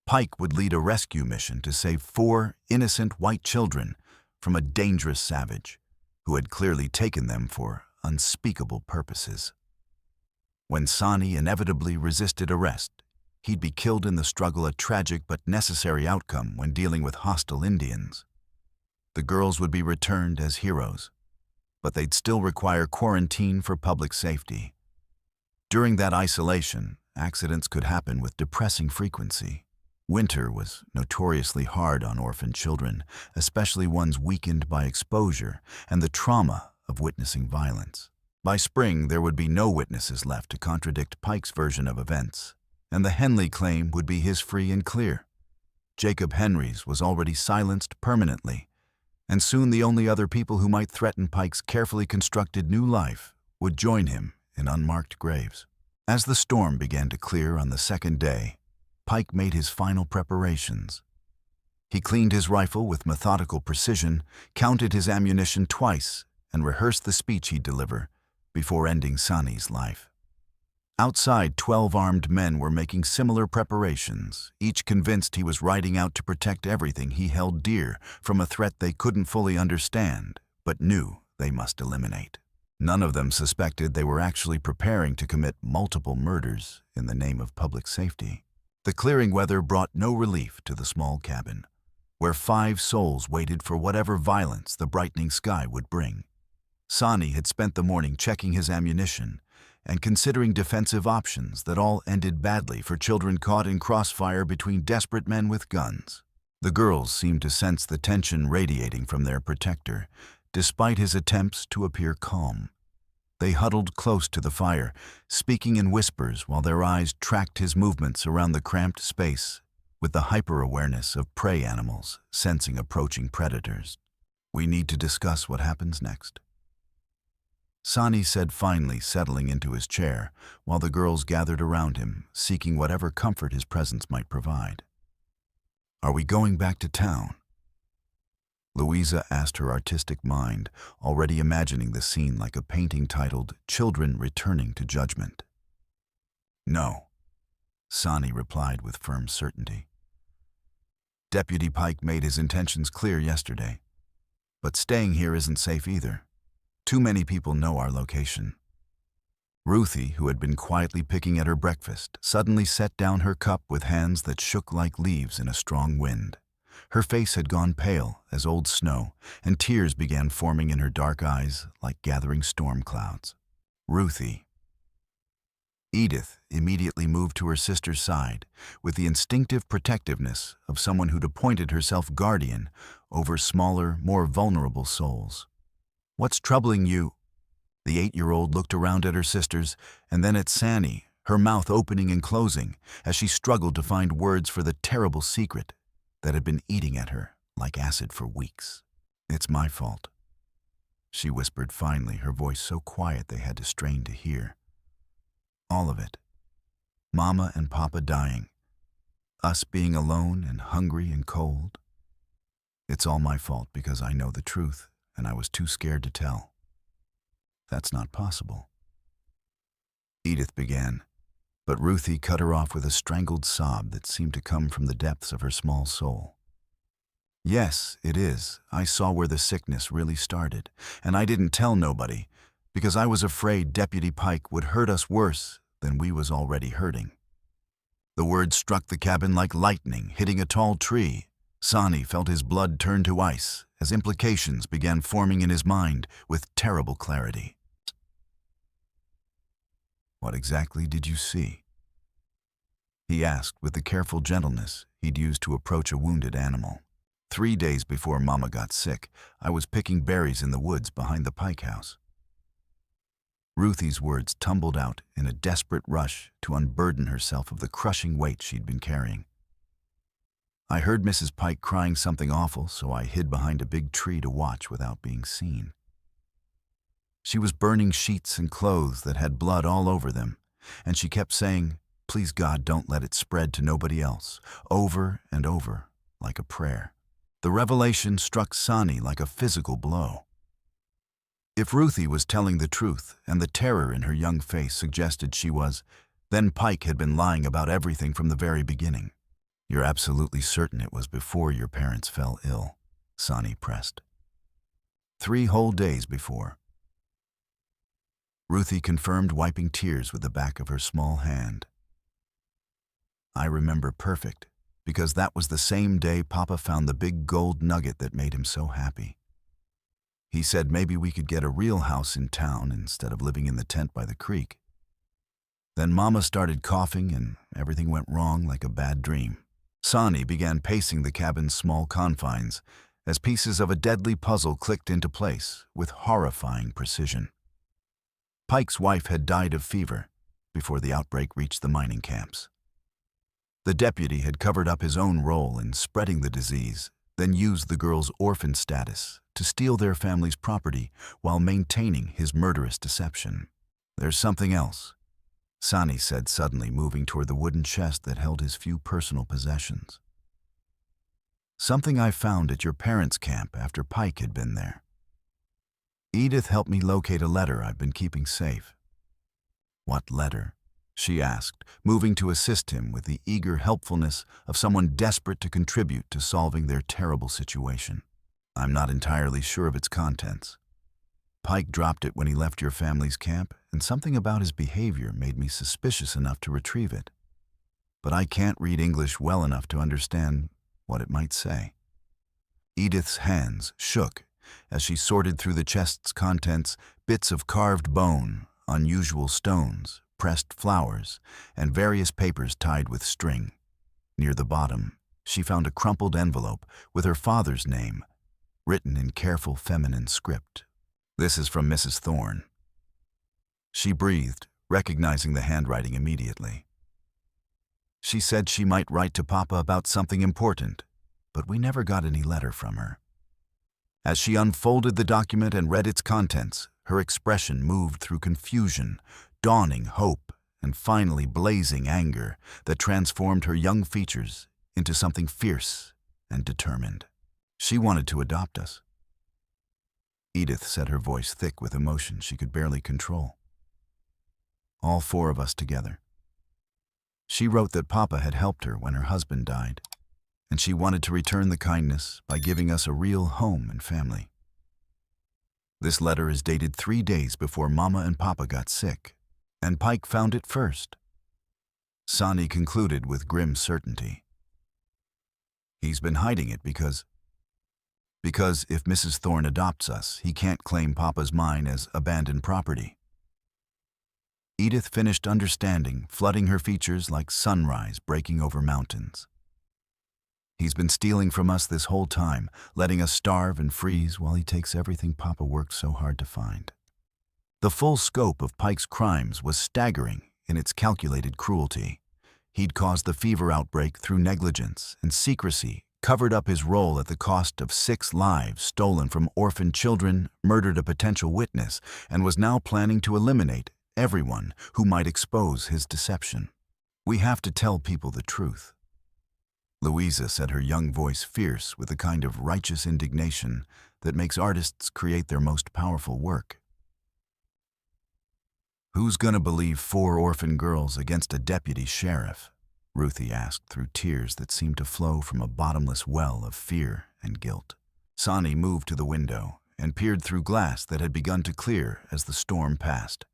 Speaker 1: Pike would lead a rescue mission to save 4 innocent white children from a dangerous savage who had clearly taken them for unspeakable purposes. When Sonnie inevitably resisted arrest, he'd be killed in the struggle, a tragic but necessary outcome when dealing with hostile Indians. The girls would be returned as heroes, but they'd still require quarantine for public safety. During that isolation, accidents could happen with depressing frequency. Winter was notoriously hard on orphaned children, especially ones weakened by exposure and the trauma of witnessing violence. By spring, there would be no witnesses left to contradict Pike's version of events, and the Henley claim would be his free and clear. Jacob Henrys was already silenced permanently, and soon the only other people who might threaten Pike's carefully constructed new life would join him in unmarked graves. As the storm began to clear on the 2nd day, Pike made his final preparations. He cleaned his rifle with methodical precision, counted his ammunition twice, and rehearsed the speech he'd deliver before ending Sonnie's life. Outside, 12 armed men were making similar preparations, each convinced he was riding out to protect everything he held dear from a threat they couldn't fully understand, but knew they must eliminate. None of them suspected they were actually preparing to commit multiple murders in the name of public safety. The clearing weather brought no relief to the small cabin, where 5 souls waited for whatever violence the brightening sky would bring. Sonnie had spent the morning checking his ammunition and considering defensive options that all ended badly for children caught in crossfire between desperate men with guns. The girls seemed to sense the tension radiating from their protector, despite his attempts to appear calm. They huddled close to the fire, speaking in whispers while their eyes tracked his movements around the cramped space with the hyper-awareness of prey animals sensing approaching predators. "We need to discuss what happens next," Sonnie said, finally settling into his chair while the girls gathered around him, seeking whatever comfort his presence might provide. "Are we going back to town?" Louisa asked, her artistic mind already imagining the scene like a painting titled "Children Returning to Judgment." "No," Sonnie replied with firm certainty. "Deputy Pike made his intentions clear yesterday. But staying here isn't safe either. Too many people know our location." Ruthie, who had been quietly picking at her breakfast, suddenly set down her cup with hands that shook like leaves in a strong wind. Her face had gone pale as old snow, and tears began forming in her dark eyes like gathering storm clouds. "Ruthie." Edith immediately moved to her sister's side with the instinctive protectiveness of someone who'd appointed herself guardian over smaller, more vulnerable souls. "What's troubling you?" The 8-year-old looked around at her sisters and then at Sonnie, her mouth opening and closing as she struggled to find words for the terrible secret that had been eating at her like acid for weeks. "It's my fault," she whispered finally, her voice so quiet they had to strain to hear. "All of it. Mama and Papa dying. Us being alone and hungry and cold. It's all my fault because I know the truth and I was too scared to tell." "That's not possible," Edith began, but Ruthie cut her off with a strangled sob that seemed to come from the depths of her small soul. "Yes, it is. I saw where the sickness really started, and I didn't tell nobody because I was afraid Deputy Pike would hurt us worse than we was already hurting." The words struck the cabin like lightning hitting a tall tree. Sonnie felt his blood turn to ice as implications began forming in his mind with terrible clarity. "What exactly did you see?" he asked with the careful gentleness he'd used to approach a wounded animal. 3 days before Mama got sick, I was picking berries in the woods behind the Pike house." Ruthie's words tumbled out in a desperate rush to unburden herself of the crushing weight she'd been carrying. "I heard Mrs. Pike crying something awful, so I hid behind a big tree to watch without being seen. She was burning sheets and clothes that had blood all over them, and she kept saying, 'Please God, don't let it spread to nobody else,' over and over, like a prayer." The revelation struck Sonnie like a physical blow. If Ruthie was telling the truth and the terror in her young face suggested she was, then Pike had been lying about everything from the very beginning. "You're absolutely certain it was before your parents fell ill?" Sonnie pressed. 3 whole days before." Ruthie confirmed, wiping tears with the back of her small hand. "I remember perfect, because that was the same day Papa found the big gold nugget that made him so happy. He said maybe we could get a real house in town instead of living in the tent by the creek. Then Mama started coughing and everything went wrong like a bad dream." Sonnie began pacing the cabin's small confines as pieces of a deadly puzzle clicked into place with horrifying precision. Pike's wife had died of fever before the outbreak reached the mining camps. The deputy had covered up his own role in spreading the disease, then used the girl's orphan status to steal their family's property while maintaining his murderous deception. "There's something else," Sonnie said, suddenly moving toward the wooden chest that held his few personal possessions. "Something I found at your parents' camp after Pike had been there. Edith helped me locate a letter I've been keeping safe." "What letter?" she asked, moving to assist him with the eager helpfulness of someone desperate to contribute to solving their terrible situation. "I'm not entirely sure of its contents. Pike dropped it when he left your family's camp, and something about his behavior made me suspicious enough to retrieve it. But I can't read English well enough to understand what it might say." Edith's hands shook as she sorted through the chest's contents, bits of carved bone, unusual stones, pressed flowers, and various papers tied with string. Near the bottom, she found a crumpled envelope with her father's name, written in careful feminine script. "This is from Mrs. Thorne." She breathed, recognizing the handwriting immediately. "She said she might write to Papa about something important, but we never got any letter from her." As she unfolded the document and read its contents, her expression moved through confusion, dawning hope, and finally blazing anger that transformed her young features into something fierce and determined. "She wanted to adopt us." Edith said, her voice thick with emotion she could barely control. "All four of us together. She wrote that Papa had helped her when her husband died, and she wanted to return the kindness by giving us a real home and family. This letter is dated 3 days before Mama and Papa got sick, and Pike found it first." Sonnie concluded with grim certainty. "He's been hiding it because if Mrs. Thorne adopts us, he can't claim Papa's mine as abandoned property." Edith finished understanding, flooding her features like sunrise breaking over mountains. "He's been stealing from us this whole time, letting us starve and freeze while he takes everything Papa worked so hard to find." The full scope of Pike's crimes was staggering in its calculated cruelty. He'd caused the fever outbreak through negligence and secrecy, covered up his role at the cost of 6 lives stolen from orphaned children, murdered a potential witness, and was now planning to eliminate everyone who might expose his deception. "We have to tell people the truth." Louisa said, her young voice fierce with the kind of righteous indignation that makes artists create their most powerful work. "Who's gonna believe 4 orphan girls against a deputy sheriff?" Ruthie asked through tears that seemed to flow from a bottomless well of fear and guilt. Sonnie moved to the window and peered through glass that had begun to clear as the storm passed.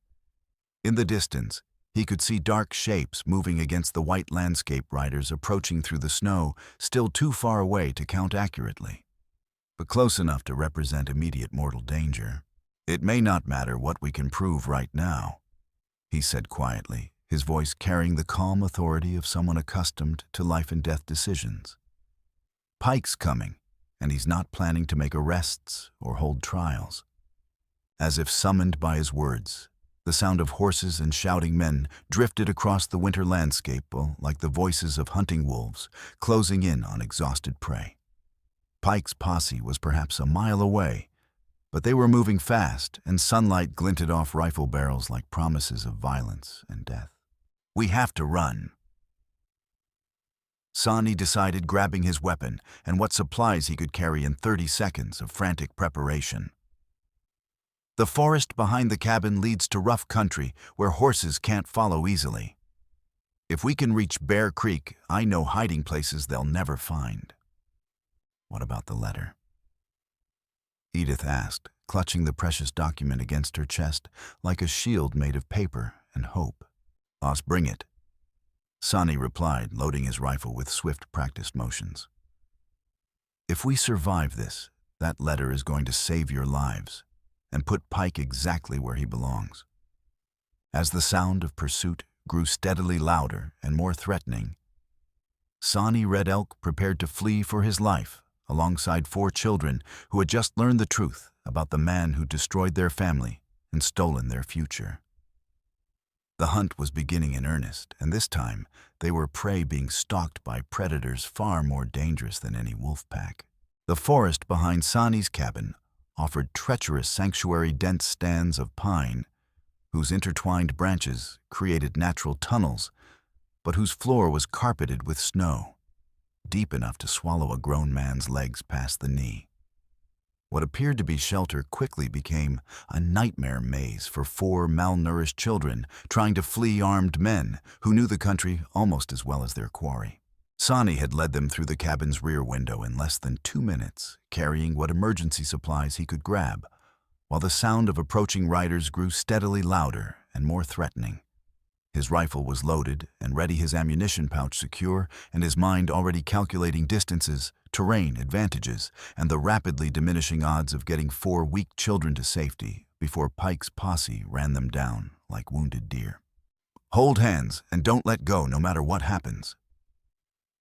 Speaker 1: In the distance, he could see dark shapes moving against the white landscape riders approaching through the snow, still too far away to count accurately, but close enough to represent immediate mortal danger. "It may not matter what we can prove right now," he said quietly, his voice carrying the calm authority of someone accustomed to life-and-death decisions. "Pike's coming, and he's not planning to make arrests or hold trials." As if summoned by his words, the sound of horses and shouting men drifted across the winter landscape like the voices of hunting wolves closing in on exhausted prey. Pike's posse was perhaps a mile away, but they were moving fast, and sunlight glinted off rifle barrels like promises of violence and death. "We have to run." Sonnie decided, grabbing his weapon and what supplies he could carry in 30 seconds of frantic preparation. "The forest behind the cabin leads to rough country where horses can't follow easily. If we can reach Bear Creek, I know hiding places they'll never find." "What about the letter?" Edith asked, clutching the precious document against her chest like a shield made of paper and hope. "Us bring it," Sonnie replied, loading his rifle with swift, practiced motions. "If we survive this, that letter is going to save your lives and put Pike exactly where he belongs." As the sound of pursuit grew steadily louder and more threatening, Sani Red Elk prepared to flee for his life alongside 4 children who had just learned the truth about the man who destroyed their family and stolen their future. The hunt was beginning in earnest, and this time they were prey being stalked by predators far more dangerous than any wolf pack. The forest behind Sonnie's cabin offered treacherous sanctuary-dense stands of pine, whose intertwined branches created natural tunnels, but whose floor was carpeted with snow, deep enough to swallow a grown man's legs past the knee. What appeared to be shelter quickly became a nightmare maze for 4 malnourished children trying to flee armed men who knew the country almost as well as their quarry. Sonnie had led them through the cabin's rear window in less than 2 minutes, carrying what emergency supplies he could grab, while the sound of approaching riders grew steadily louder and more threatening. His rifle was loaded and ready, his ammunition pouch secure, and his mind already calculating distances terrain advantages, and the rapidly diminishing odds of getting 4 weak children to safety before Pike's posse ran them down like wounded deer. "Hold hands and don't let go no matter what happens,"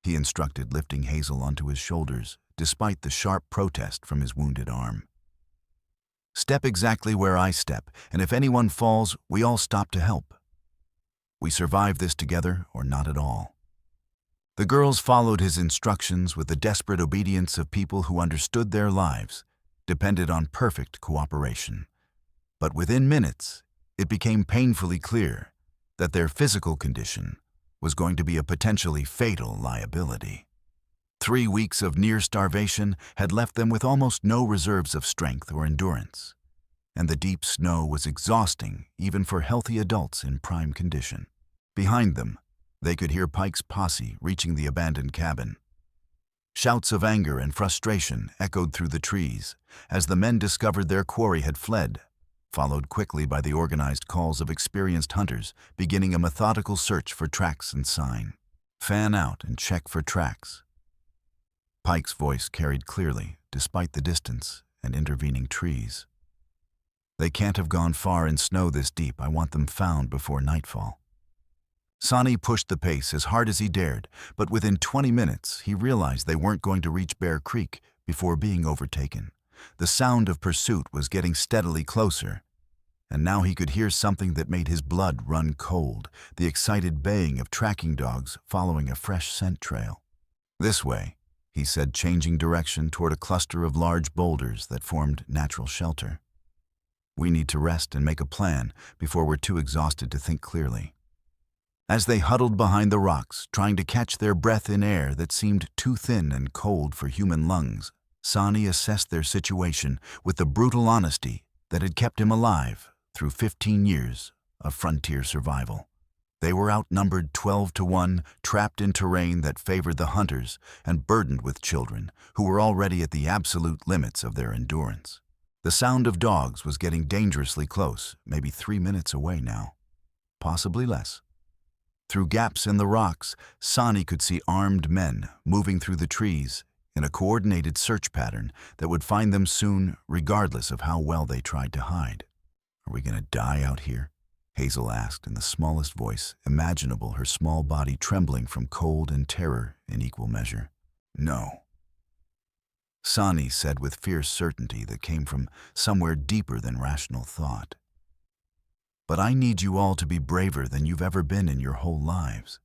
Speaker 1: he instructed, lifting Hazel onto his shoulders despite the sharp protest from his wounded arm. "Step exactly where I step, and if anyone falls, we all stop to help. We survive this together or not at all." The girls followed his instructions with the desperate obedience of people who understood their lives depended on perfect cooperation. But within minutes, it became painfully clear that their physical condition was going to be a potentially fatal liability. 3 weeks of near starvation had left them with almost no reserves of strength or endurance, and the deep snow was exhausting even for healthy adults in prime condition. Behind them, they could hear Pike's posse reaching the abandoned cabin. Shouts of anger and frustration echoed through the trees as the men discovered their quarry had fled, followed quickly by the organized calls of experienced hunters beginning a methodical search for tracks and sign. "Fan out and check for tracks." Pike's voice carried clearly, despite the distance and intervening trees. "They can't have gone far in snow this deep. I want them found before nightfall." Sonnie pushed the pace as hard as he dared, but within 20 minutes he realized they weren't going to reach Bear Creek before being overtaken. The sound of pursuit was getting steadily closer, and now he could hear something that made his blood run cold, the excited baying of tracking dogs following a fresh scent trail. "This way," he said, changing direction toward a cluster of large boulders that formed natural shelter. "We need to rest and make a plan before we're too exhausted to think clearly." As they huddled behind the rocks, trying to catch their breath in air that seemed too thin and cold for human lungs, Sonnie assessed their situation with the brutal honesty that had kept him alive through 15 years of frontier survival. They were outnumbered 12-1, trapped in terrain that favored the hunters and burdened with children who were already at the absolute limits of their endurance. The sound of dogs was getting dangerously close, maybe 3 minutes away now, possibly less. Through gaps in the rocks, Sonnie could see armed men moving through the trees in a coordinated search pattern that would find them soon, regardless of how well they tried to hide. "Are we going to die out here?" Hazel asked in the smallest voice imaginable, her small body trembling from cold and terror in equal measure. "No," Sonnie said with fierce certainty that came from somewhere deeper than rational thought. "But I need you all to be braver than you've ever been in your whole lives.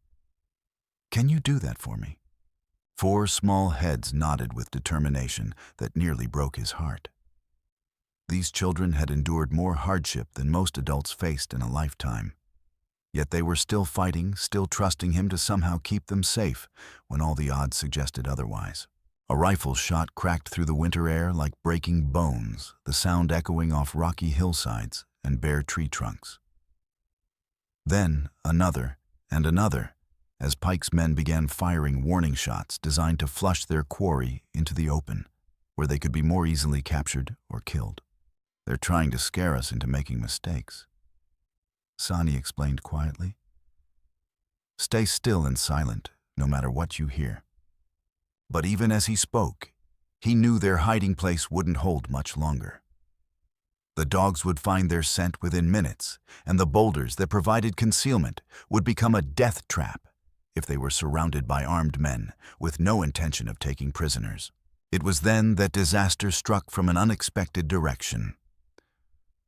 Speaker 1: Can you do that for me?" 4 small heads nodded with determination that nearly broke his heart. These children had endured more hardship than most adults faced in a lifetime. Yet they were still fighting, still trusting him to somehow keep them safe when all the odds suggested otherwise. A rifle shot cracked through the winter air like breaking bones, the sound echoing off rocky hillsides and bare tree trunks. Then another and another, as Pike's men began firing warning shots designed to flush their quarry into the open, where they could be more easily captured or killed. "They're trying to scare us into making mistakes," Sonnie explained quietly. "Stay still and silent, no matter what you hear." But even as he spoke, he knew their hiding place wouldn't hold much longer. The dogs would find their scent within minutes, and the boulders that provided concealment would become a death trap if they were surrounded by armed men with no intention of taking prisoners. It was then that disaster struck from an unexpected direction.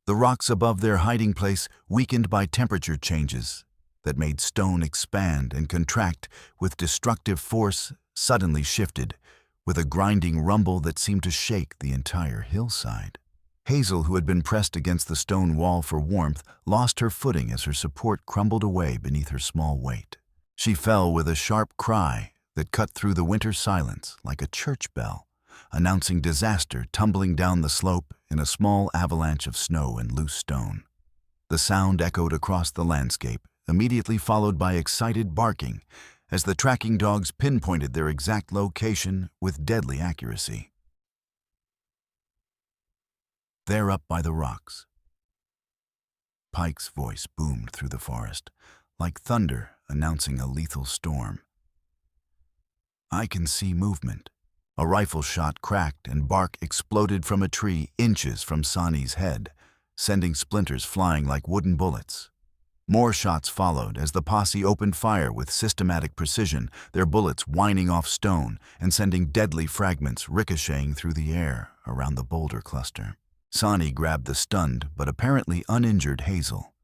Speaker 1: The rocks above their hiding place weakened by temperature changes that made stone expand and contract with destructive force, suddenly shifted with a grinding rumble that seemed to shake the entire hillside. Hazel, who had been pressed against the stone wall for warmth, lost her footing as her support crumbled away beneath her small weight. She fell with a sharp cry that cut through the winter silence like a church bell, announcing disaster tumbling down the slope in a small avalanche of snow and loose stone. The sound echoed across the landscape, immediately followed by excited barking as the tracking dogs pinpointed their exact location with deadly accuracy. "They're up by the rocks." Pike's voice boomed through the forest, like thunder announcing a lethal storm. "I can see movement. A rifle shot cracked and bark exploded from a tree inches from Sonnie's head, sending splinters flying like wooden bullets. More shots followed as the posse opened fire with systematic precision, their bullets whining off stone and sending deadly fragments ricocheting through the air around the boulder cluster. Sonnie grabbed the stunned but apparently uninjured Hazel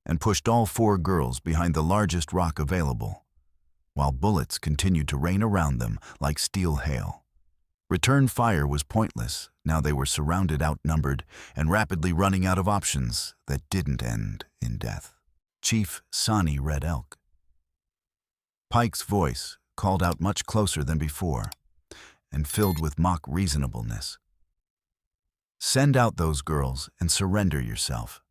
Speaker 1: and pushed all 4 girls behind the largest rock available, while bullets continued to rain around them like steel hail. Return fire was pointless. Now they were surrounded, outnumbered, and rapidly running out of options that didn't end in death. Chief Sani Red Elk. Pike's voice called out much closer than before and filled with mock reasonableness. Send out those girls and surrender yourself.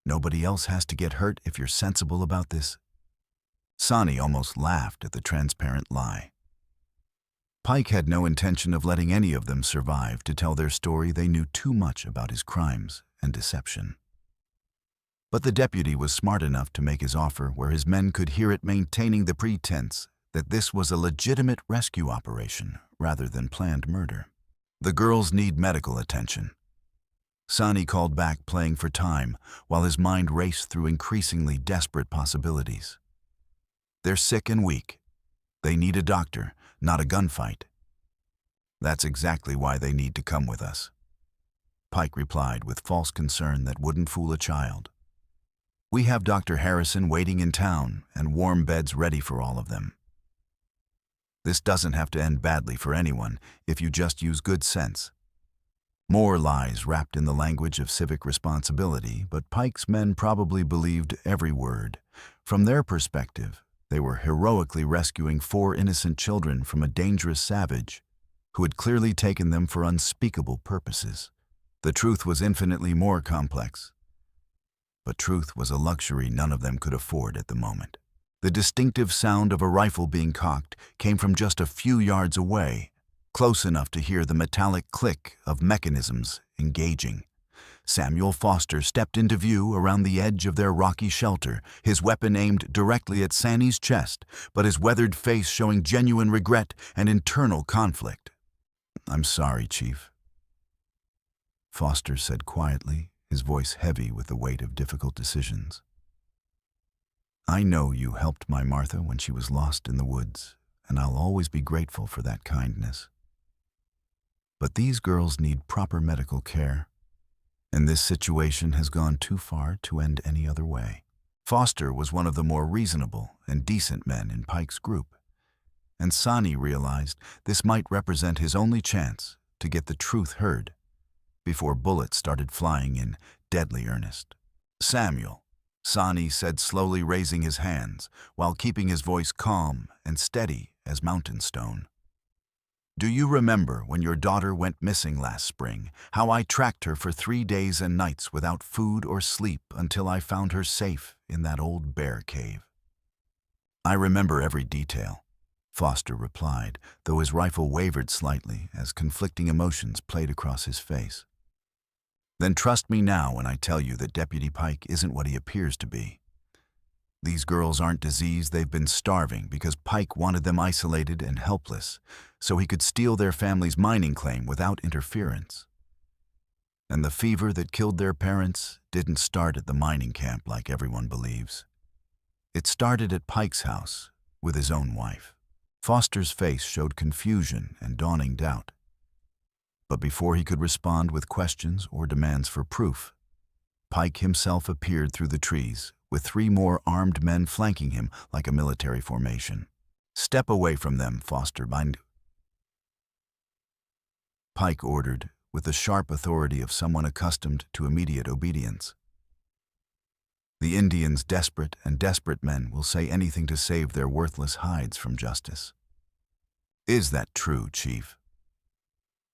Speaker 1: Nobody else has to get hurt if you're sensible about this. Sonnie almost laughed at the transparent lie. Pike had no intention of letting any of them survive to tell their story. They knew too much about his crimes and deception. But the deputy was smart enough to make his offer where his men could hear it, maintaining the pretense that this was a legitimate rescue operation rather than planned murder. The girls need medical attention. Sonnie called back, playing for time, while his mind raced through increasingly desperate possibilities. They're sick and weak. They need a doctor, not a gunfight. That's exactly why they need to come with us. Pike replied with false concern that wouldn't fool a child. We have Dr. Harrison waiting in town and warm beds ready for all of them. This doesn't have to end badly for anyone if you just use good sense. More lies wrapped in the language of civic responsibility, but Pike's men probably believed every word. From their perspective, they were heroically rescuing 4 innocent children from a dangerous savage who had clearly taken them for unspeakable purposes. The truth was infinitely more complex, but truth was a luxury none of them could afford at the moment. The distinctive sound of a rifle being cocked came from just a few yards away, close enough to hear the metallic click of mechanisms engaging. Samuel Foster stepped into view around the edge of their rocky shelter, his weapon aimed directly at Sandy's chest, but his weathered face showing genuine regret and internal conflict. "I'm sorry, Chief," Foster said quietly, his voice heavy with the weight of difficult decisions. "I know you helped my Martha when she was lost in the woods, and I'll always be grateful for that kindness. But these girls need proper medical care, and this situation has gone too far to end any other way." Foster was one of the more reasonable and decent men in Pike's group, and Sonnie realized this might represent his only chance to get the truth heard before bullets started flying in deadly earnest. "Samuel," Sonnie said, slowly raising his hands while keeping his voice calm and steady as mountain stone. "Do you remember when your daughter went missing last spring, how I tracked her for 3 days and nights without food or sleep until I found her safe in that old bear cave?" "I remember every detail," Foster replied, though his rifle wavered slightly as conflicting emotions played across his face. "Then trust me now when I tell you that Deputy Pike isn't what he appears to be. These girls aren't diseased, they've been starving because Pike wanted them isolated and helpless so he could steal their family's mining claim without interference. And the fever that killed their parents didn't start at the mining camp like everyone believes. It started at Pike's house with his own wife." Foster's face showed confusion and dawning doubt. But before he could respond with questions or demands for proof, Pike himself appeared through the trees, with 3 more armed men flanking him like a military formation. "Step away from them, Foster. Pike ordered, with the sharp authority of someone accustomed to immediate obedience. "The Indians, desperate and desperate men, will say anything to save their worthless hides from justice." "Is that true, Chief?"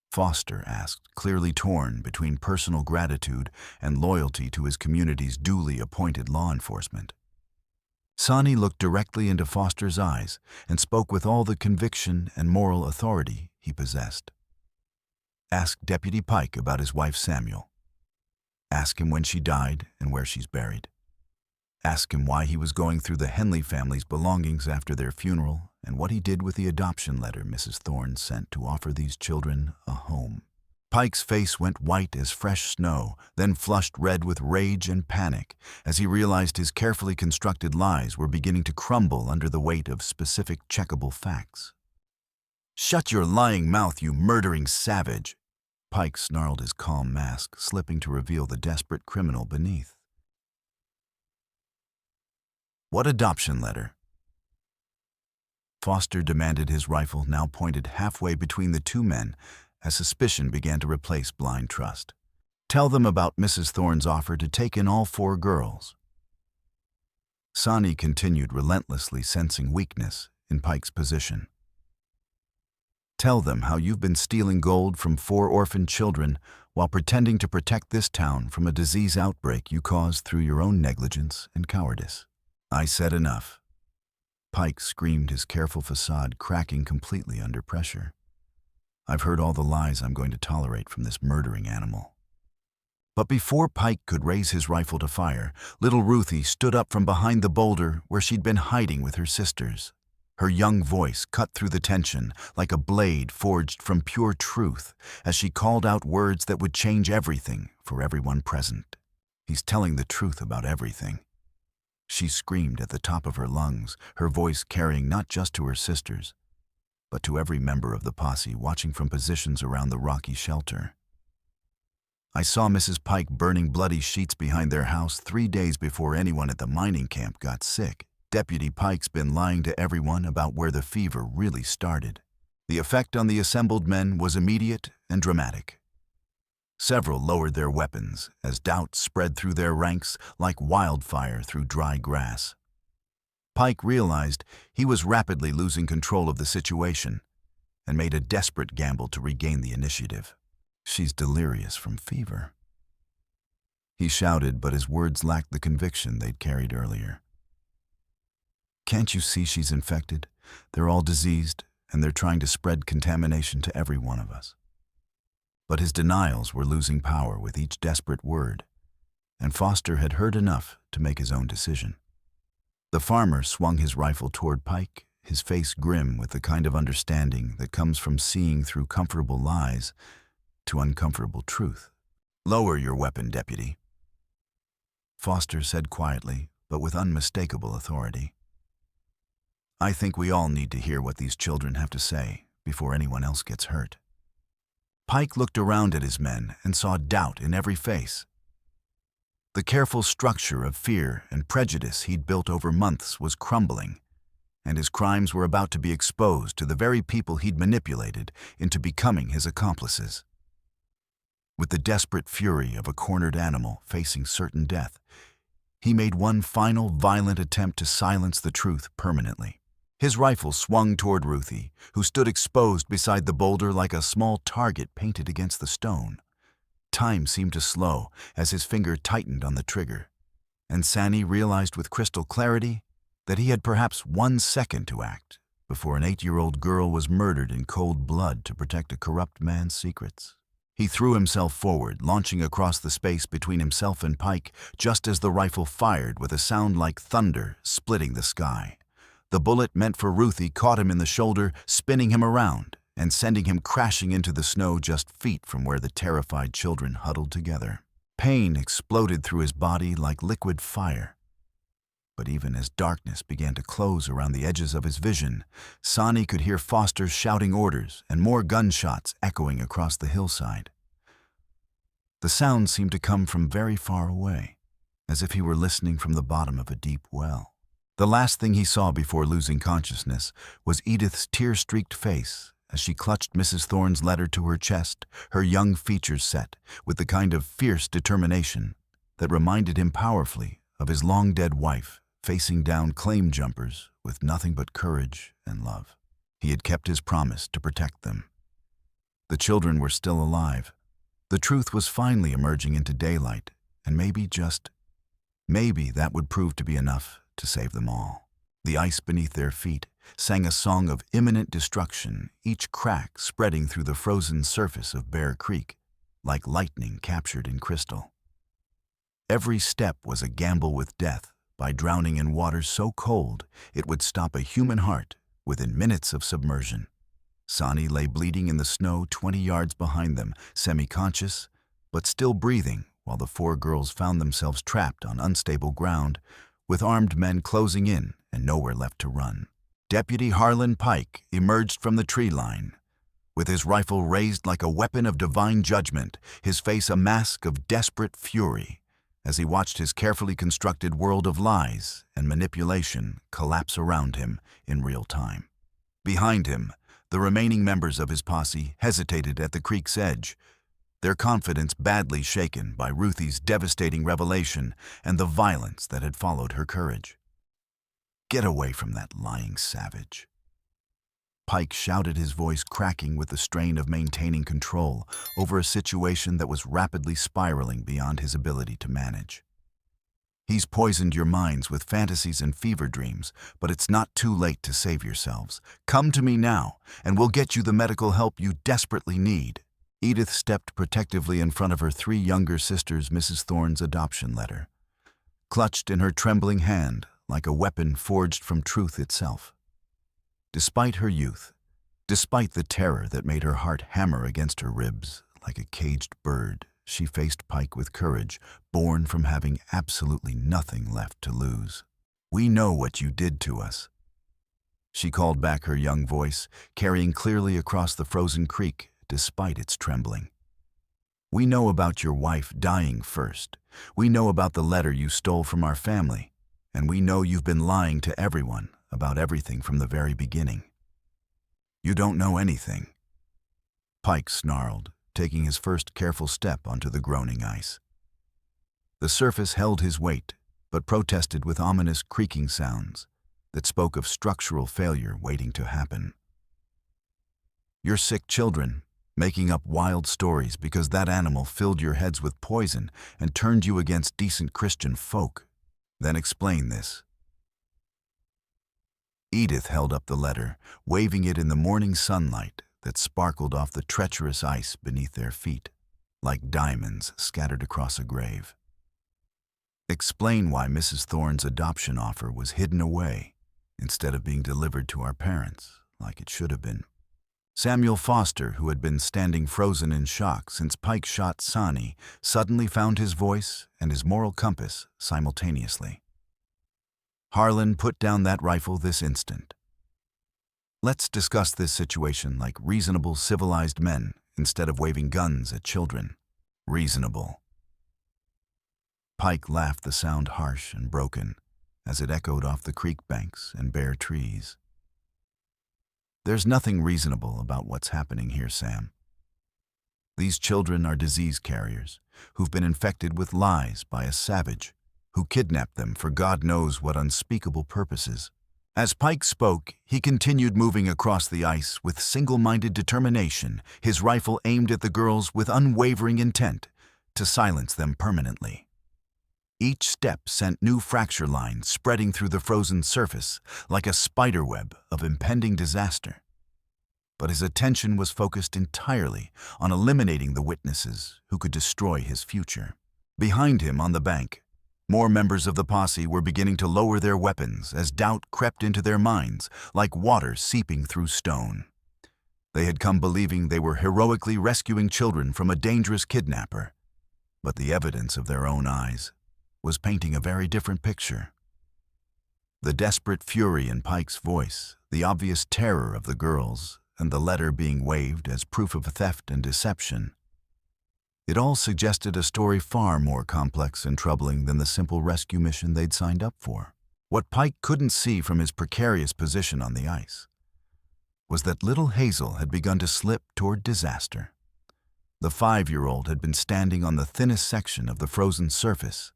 Speaker 1: Foster asked, clearly torn between personal gratitude and loyalty to his community's duly appointed law enforcement. Sonnie looked directly into Foster's eyes and spoke with all the conviction and moral authority he possessed. "Ask Deputy Pike about his wife Samuel. Ask him when she died and where she's buried. Ask him why he was going through the Henley family's belongings after their funeral and what he did with the adoption letter Mrs. Thorne sent to offer these children a home. Pike's face went white as fresh snow, then flushed red with rage and panic as he realized his carefully constructed lies were beginning to crumble under the weight of specific checkable facts. "Shut your lying mouth, you murdering savage!" Pike snarled his calm mask, slipping to reveal the desperate criminal beneath. "What adoption letter?" Foster demanded, his rifle now pointed halfway between the two men as suspicion began to replace blind trust. "Tell them about Mrs. Thorne's offer to take in all 4 girls." Sonnie continued, relentlessly sensing weakness in Pike's position. "Tell them how you've been stealing gold from 4 orphaned children while pretending to protect this town from a disease outbreak you caused through your own negligence and cowardice." "I said enough." Pike screamed, his careful facade cracking completely under pressure. "I've heard all the lies I'm going to tolerate from this murdering animal." But before Pike could raise his rifle to fire, little Ruthie stood up from behind the boulder where she'd been hiding with her sisters. Her young voice cut through the tension like a blade forged from pure truth as she called out words that would change everything for everyone present. "He's telling the truth about everything." She screamed at the top of her lungs, her voice carrying not just to her sisters, but to every member of the posse watching from positions around the rocky shelter. "I saw Mrs. Pike burning bloody sheets behind their house 3 days before anyone at the mining camp got sick. Deputy Pike's been lying to everyone about where the fever really started." The effect on the assembled men was immediate and dramatic. Several lowered their weapons as doubt spread through their ranks like wildfire through dry grass. Pike realized he was rapidly losing control of the situation and made a desperate gamble to regain the initiative. "She's delirious from fever," he shouted, but his words lacked the conviction they'd carried earlier. "Can't you see she's infected? They're all diseased, and they're trying to spread contamination to every one of us." But his denials were losing power with each desperate word, and Foster had heard enough to make his own decision. The farmer swung his rifle toward Pike, his face grim with the kind of understanding that comes from seeing through comfortable lies to uncomfortable truth. "Lower your weapon, deputy," Foster said quietly, but with unmistakable authority. "I think we all need to hear what these children have to say before anyone else gets hurt." Pike looked around at his men and saw doubt in every face. The careful structure of fear and prejudice he'd built over months was crumbling, and his crimes were about to be exposed to the very people he'd manipulated into becoming his accomplices. With the desperate fury of a cornered animal facing certain death, he made one final violent attempt to silence the truth permanently. His rifle swung toward Ruthie, who stood exposed beside the boulder like a small target painted against the stone. Time seemed to slow as his finger tightened on the trigger, and Sani realized with crystal clarity that he had perhaps 1 second to act before an 8-year-old girl was murdered in cold blood to protect a corrupt man's secrets. He threw himself forward, launching across the space between himself and Pike just as the rifle fired with a sound like thunder splitting the sky. The bullet meant for Ruthie caught him in the shoulder, spinning him around and sending him crashing into the snow just feet from where the terrified children huddled together. Pain exploded through his body like liquid fire. But even as darkness began to close around the edges of his vision, Sonnie could hear Foster shouting orders and more gunshots echoing across the hillside. The sound seemed to come from very far away, as if he were listening from the bottom of a deep well. The last thing he saw before losing consciousness was Edith's tear-streaked face as she clutched Mrs. Thorne's letter to her chest, her young features set with the kind of fierce determination that reminded him powerfully of his long-dead wife facing down claim jumpers with nothing but courage and love. He had kept his promise to protect them. The children were still alive. The truth was finally emerging into daylight, and maybe that would prove to be enough to save them all. The ice beneath their feet sang a song of imminent destruction, each crack spreading through the frozen surface of Bear Creek, like lightning captured in crystal. Every step was a gamble with death by drowning in water so cold it would stop a human heart within minutes of submersion. Sonnie lay bleeding in the snow 20 yards behind them, semi-conscious, but still breathing, while the four girls found themselves trapped on unstable ground, with armed men closing in and nowhere left to run. Deputy Harlan Pike emerged from the tree line, with his rifle raised like a weapon of divine judgment, his face a mask of desperate fury, as he watched his carefully constructed world of lies and manipulation collapse around him in real time. Behind him, the remaining members of his posse hesitated at the creek's edge, their confidence badly shaken by Ruthie's devastating revelation and the violence that had followed her courage. "Get away from that lying savage." Pike shouted, his voice cracking with the strain of maintaining control over a situation that was rapidly spiraling beyond his ability to manage. "He's poisoned your minds with fantasies and fever dreams, but it's not too late to save yourselves. Come to me now, and we'll get you the medical help you desperately need." Edith stepped protectively in front of her three younger sisters' Mrs. Thorne's adoption letter, clutched in her trembling hand like a weapon forged from truth itself. Despite her youth, despite the terror that made her heart hammer against her ribs like a caged bird, she faced Pike with courage, born from having absolutely nothing left to lose. "We know what you did to us," she called back, her young voice carrying clearly across the frozen creek despite its trembling. "We know about your wife dying first. We know about the letter you stole from our family, and we know you've been lying to everyone about everything from the very beginning." "You don't know anything," Pike snarled, taking his first careful step onto the groaning ice. The surface held his weight, but protested with ominous creaking sounds that spoke of structural failure waiting to happen. "You're sick children, making up wild stories because that animal filled your heads with poison and turned you against decent Christian folk. Then explain this." Edith held up the letter, waving it in the morning sunlight that sparkled off the treacherous ice beneath their feet, like diamonds scattered across a grave. "Explain why Mrs. Thorne's adoption offer was hidden away instead of being delivered to our parents, like it should have been." Samuel Foster, who had been standing frozen in shock since Pike shot Sonnie, suddenly found his voice and his moral compass simultaneously. "Harlan, put down that rifle this instant. Let's discuss this situation like reasonable, civilized men instead of waving guns at children." "Reasonable." Pike laughed, the sound harsh and broken as it echoed off the creek banks and bare trees. "There's nothing reasonable about what's happening here, Sam. These children are disease carriers who've been infected with lies by a savage who kidnapped them for God knows what unspeakable purposes." As Pike spoke, he continued moving across the ice with single-minded determination, his rifle aimed at the girls with unwavering intent to silence them permanently. Each step sent new fracture lines spreading through the frozen surface like a spiderweb of impending disaster. But his attention was focused entirely on eliminating the witnesses who could destroy his future. Behind him on the bank, more members of the posse were beginning to lower their weapons as doubt crept into their minds like water seeping through stone. They had come believing they were heroically rescuing children from a dangerous kidnapper, but the evidence of their own eyes was painting a very different picture. The desperate fury in Pike's voice, the obvious terror of the girls, and the letter being waved as proof of theft and deception. It all suggested a story far more complex and troubling than the simple rescue mission they'd signed up for. What Pike couldn't see from his precarious position on the ice was that little Hazel had begun to slip toward disaster. The 5-year-old had been standing on the thinnest section of the frozen surface,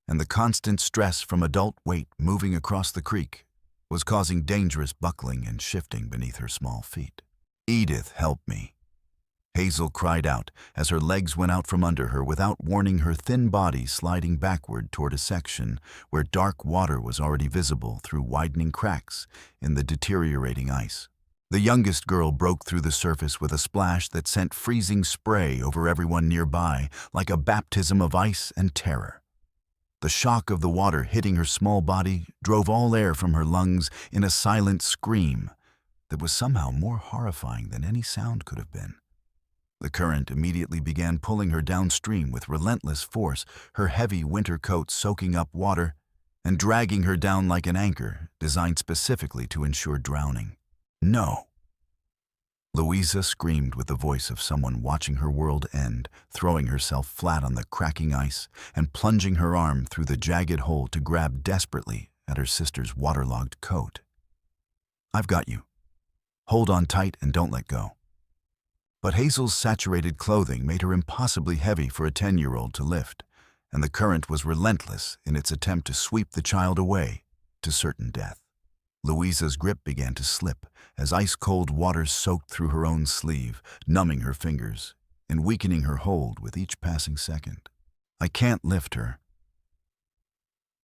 Speaker 1: and the constant stress from adult weight moving across the creek was causing dangerous buckling and shifting beneath her small feet. "Edith, help me," Hazel cried out as her legs went out from under her without warning, her thin body sliding backward toward a section where dark water was already visible through widening cracks in the deteriorating ice. The youngest girl broke through the surface with a splash that sent freezing spray over everyone nearby like a baptism of ice and terror. The shock of the water hitting her small body drove all air from her lungs in a silent scream that was somehow more horrifying than any sound could have been. The current immediately began pulling her downstream with relentless force, her heavy winter coat soaking up water and dragging her down like an anchor designed specifically to ensure drowning. No! Louisa screamed with the voice of someone watching her world end, throwing herself flat on the cracking ice and plunging her arm through the jagged hole to grab desperately at her sister's waterlogged coat. "I've got you. Hold on tight and don't let go." But Hazel's saturated clothing made her impossibly heavy for a 10-year-old to lift, and the current was relentless in its attempt to sweep the child away to certain death. Louisa's grip began to slip as ice-cold water soaked through her own sleeve, numbing her fingers and weakening her hold with each passing second. "I can't lift her."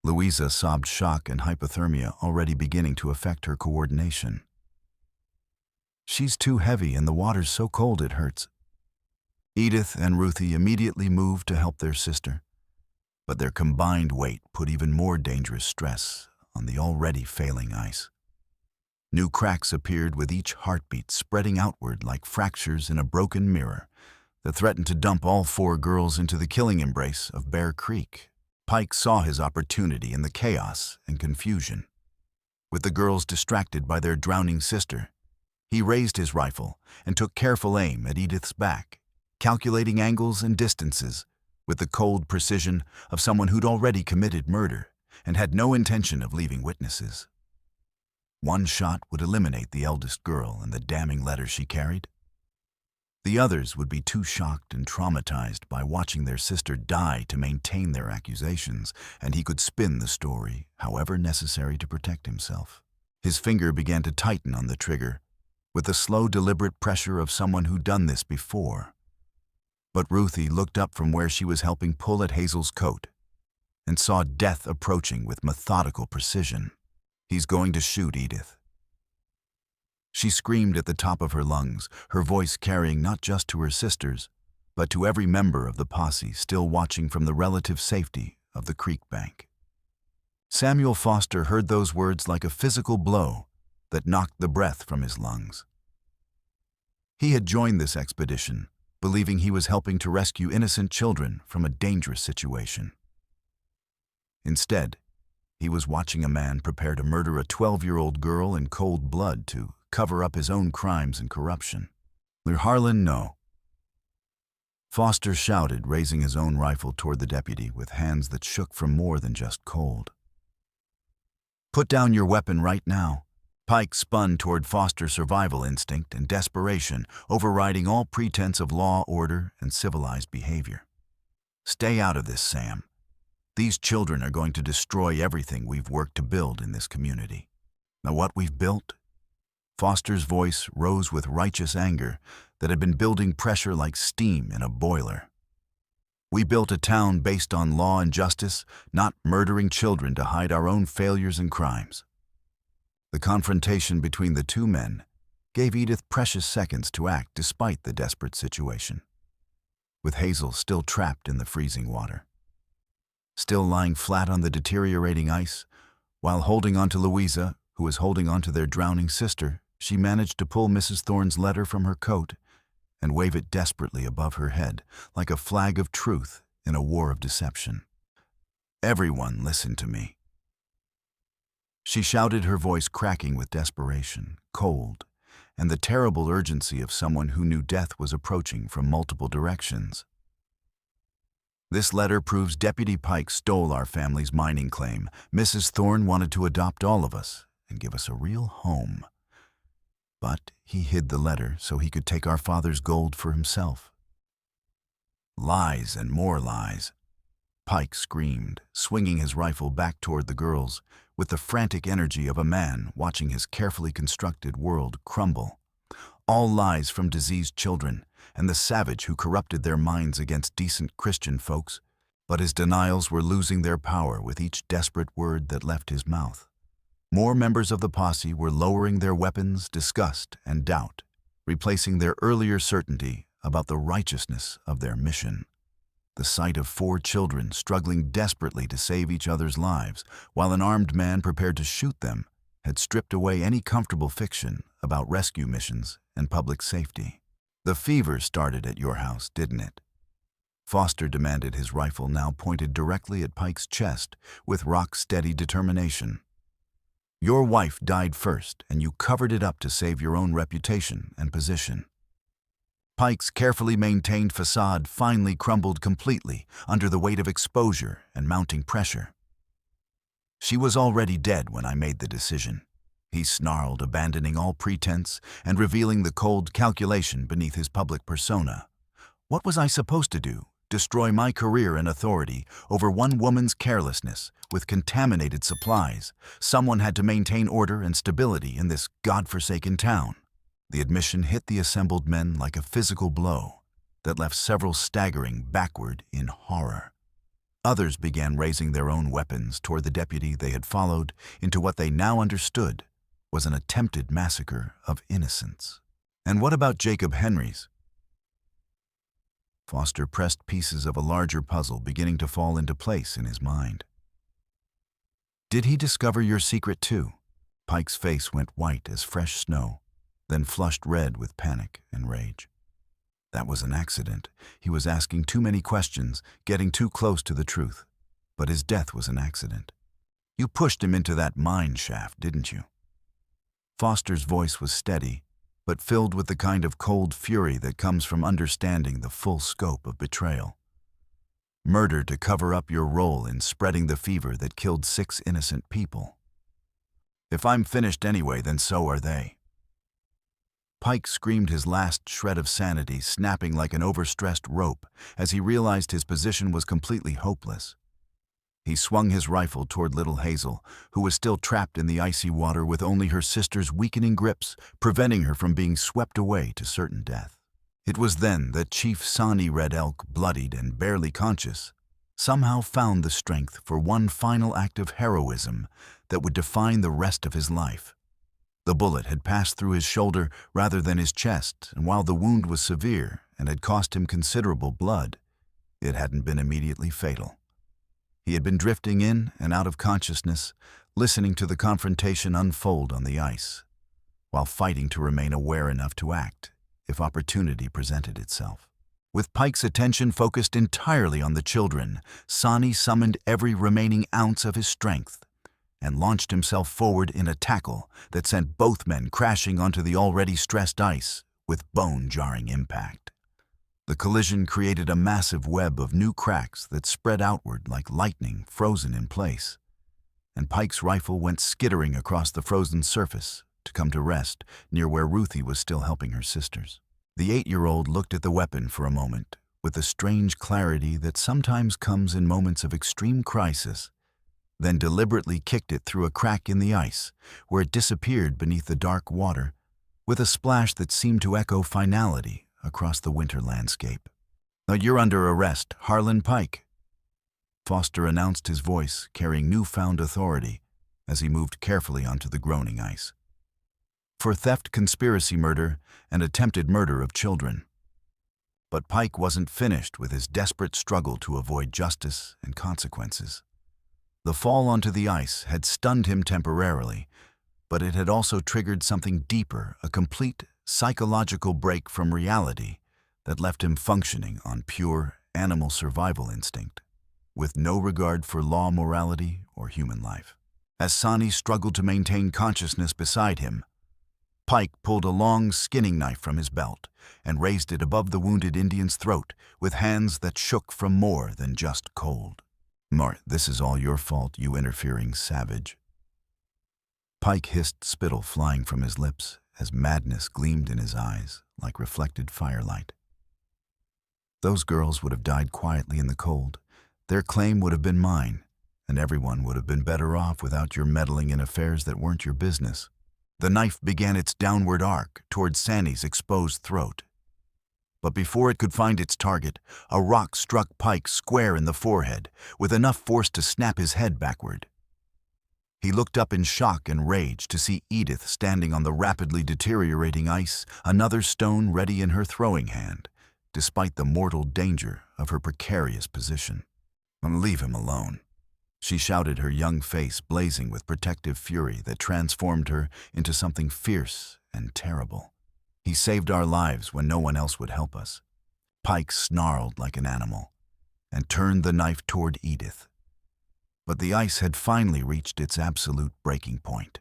Speaker 1: Louisa sobbed, shock and hypothermia already beginning to affect her coordination. "She's too heavy and the water's so cold it hurts." Edith and Ruthie immediately moved to help their sister, but their combined weight put even more dangerous stress on the already failing ice. New cracks appeared with each heartbeat, spreading outward like fractures in a broken mirror that threatened to dump all 4 girls into the killing embrace of Bear Creek. Pike saw his opportunity in the chaos and confusion. With the girls distracted by their drowning sister, he raised his rifle and took careful aim at Edith's back, calculating angles and distances with the cold precision of someone who'd already committed murder and had no intention of leaving witnesses. One shot would eliminate the eldest girl and the damning letter she carried. The others would be too shocked and traumatized by watching their sister die to maintain their accusations, and he could spin the story however necessary to protect himself. His finger began to tighten on the trigger, with the slow, deliberate pressure of someone who'd done this before. But Ruthie looked up from where she was helping pull at Hazel's coat and saw death approaching with methodical precision. "He's going to shoot Edith." She screamed at the top of her lungs, her voice carrying not just to her sisters, but to every member of the posse still watching from the relative safety of the creek bank. Samuel Foster heard those words like a physical blow that knocked the breath from his lungs. He had joined this expedition, believing he was helping to rescue innocent children from a dangerous situation. Instead, he was watching a man prepare to murder a 12-year-old girl in cold blood to cover up his own crimes and corruption. "Harlan, no." Foster shouted, raising his own rifle toward the deputy with hands that shook from more than just cold. "Put down your weapon right now." Pike spun toward Foster's survival instinct and desperation, overriding all pretense of law, order, and civilized behavior. "Stay out of this, Sam. These children are going to destroy everything we've worked to build in this community." "Now what we've built?" Foster's voice rose with righteous anger that had been building pressure like steam in a boiler. "We built a town based on law and justice, not murdering children to hide our own failures and crimes." The confrontation between the two men gave Edith precious seconds to act despite the desperate situation. With Hazel still trapped in the freezing water, still lying flat on the deteriorating ice, while holding on to Louisa, who was holding on to their drowning sister, she managed to pull Mrs. Thorne's letter from her coat and wave it desperately above her head, like a flag of truth in a war of deception. "Everyone listen to me." She shouted, her voice cracking with desperation, cold, and the terrible urgency of someone who knew death was approaching from multiple directions. "This letter proves Deputy Pike stole our family's mining claim. Mrs. Thorne wanted to adopt all of us and give us a real home. But he hid the letter so he could take our father's gold for himself." "Lies and more lies," Pike screamed, swinging his rifle back toward the girls with the frantic energy of a man watching his carefully constructed world crumble. All lies from diseased children and the savage who corrupted their minds against decent Christian folks, but his denials were losing their power with each desperate word that left his mouth. More members of the posse were lowering their weapons, disgust, and doubt, replacing their earlier certainty about the righteousness of their mission. the sight of 4 children struggling desperately to save each other's lives, while an armed man prepared to shoot them, had stripped away any comfortable fiction about rescue missions and public safety. The fever started at your house, didn't it? Foster demanded, his rifle now pointed directly at Pike's chest with rock-steady determination. Your wife died first, and you covered it up to save your own reputation and position. Pike's carefully maintained facade finally crumbled completely under the weight of exposure and mounting pressure. She was already dead when I made the decision, he snarled, abandoning all pretense and revealing the cold calculation beneath his public persona. What was I supposed to do? Destroy my career and authority over one woman's carelessness with contaminated supplies? Someone had to maintain order and stability in this godforsaken town. The admission hit the assembled men like a physical blow that left several staggering backward in horror. Others began raising their own weapons toward the deputy they had followed into what they now understood was an attempted massacre of innocents. And what about Jacob Henry's? Foster pressed pieces of a larger puzzle beginning to fall into place in his mind. Did he discover your secret too? Pike's face went white as fresh snow, then flushed red with panic and rage. That was an accident. He was asking too many questions, getting too close to the truth. But his death was an accident. You pushed him into that mine shaft, didn't you? Foster's voice was steady, but filled with the kind of cold fury that comes from understanding the full scope of betrayal. Murder to cover up your role in spreading the fever that killed 6 innocent people. If I'm finished anyway, then so are they. Pike screamed, his last shred of sanity snapping like an overstressed rope as he realized his position was completely hopeless. He swung his rifle toward little Hazel, who was still trapped in the icy water with only her sister's weakening grips preventing her from being swept away to certain death. It was then that Chief Sani Red Elk, bloodied and barely conscious, somehow found the strength for one final act of heroism that would define the rest of his life. The bullet had passed through his shoulder rather than his chest, and while the wound was severe and had cost him considerable blood, it hadn't been immediately fatal. He had been drifting in and out of consciousness, listening to the confrontation unfold on the ice, while fighting to remain aware enough to act if opportunity presented itself. With Pike's attention focused entirely on the children, Sonnie summoned every remaining ounce of his strength and launched himself forward in a tackle that sent both men crashing onto the already stressed ice with bone-jarring impact. The collision created a massive web of new cracks that spread outward like lightning frozen in place, and Pike's rifle went skittering across the frozen surface to come to rest near where Ruthie was still helping her sisters. The 8-year-old looked at the weapon for a moment with the strange clarity that sometimes comes in moments of extreme crisis, then deliberately kicked it through a crack in the ice, where it disappeared beneath the dark water, with a splash that seemed to echo finality across the winter landscape. "Now you're under arrest, Harlan Pike," Foster announced, his voice carrying newfound authority as he moved carefully onto the groaning ice. "For theft, conspiracy murder, and attempted murder of children." But Pike wasn't finished with his desperate struggle to avoid justice and consequences. The fall onto the ice had stunned him temporarily, but it had also triggered something deeper, a complete psychological break from reality that left him functioning on pure animal survival instinct, with no regard for law, morality, or human life. As Sonnie struggled to maintain consciousness beside him, Pike pulled a long skinning knife from his belt and raised it above the wounded Indian's throat with hands that shook from more than just cold. "This is all your fault, you interfering savage." Pike hissed, spittle flying from his lips as madness gleamed in his eyes like reflected firelight. "Those girls would have died quietly in the cold. Their claim would have been mine, and everyone would have been better off without your meddling in affairs that weren't your business." The knife began its downward arc toward Sandy's exposed throat. But before it could find its target, a rock struck Pike square in the forehead, with enough force to snap his head backward. He looked up in shock and rage to see Edith standing on the rapidly deteriorating ice, another stone ready in her throwing hand, despite the mortal danger of her precarious position. "Leave him alone," she shouted, her young face blazing with protective fury that transformed her into something fierce and terrible. "He saved our lives when no one else would help us." Pike snarled like an animal and turned the knife toward Edith. But the ice had finally reached its absolute breaking point.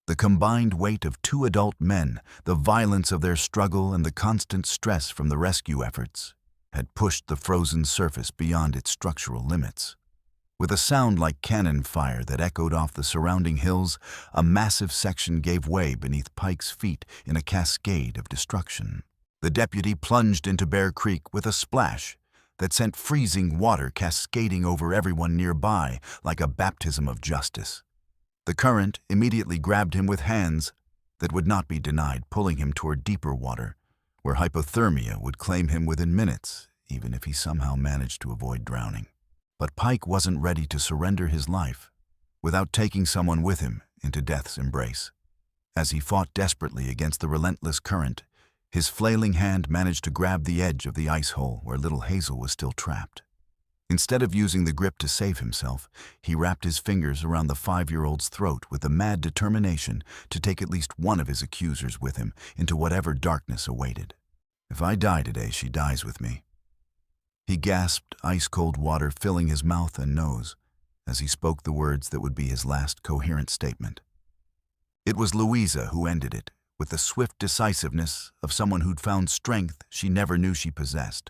Speaker 1: The combined weight of two adult men, the violence of their struggle, and the constant stress from the rescue efforts had pushed the frozen surface beyond its structural limits. With a sound like cannon fire that echoed off the surrounding hills, a massive section gave way beneath Pike's feet in a cascade of destruction. The deputy plunged into Bear Creek with a splash that sent freezing water cascading over everyone nearby like a baptism of justice. The current immediately grabbed him with hands that would not be denied, pulling him toward deeper water, where hypothermia would claim him within minutes, even if he somehow managed to avoid drowning. But Pike wasn't ready to surrender his life without taking someone with him into death's embrace. As he fought desperately against the relentless current, his flailing hand managed to grab the edge of the ice hole where little Hazel was still trapped. Instead of using the grip to save himself, he wrapped his fingers around the 5-year-old's throat with a mad determination to take at least one of his accusers with him into whatever darkness awaited. "If I die today, she dies with me." He gasped, ice-cold water filling his mouth and nose as he spoke the words that would be his last coherent statement. It was Louisa who ended it, with the swift decisiveness of someone who'd found strength she never knew she possessed.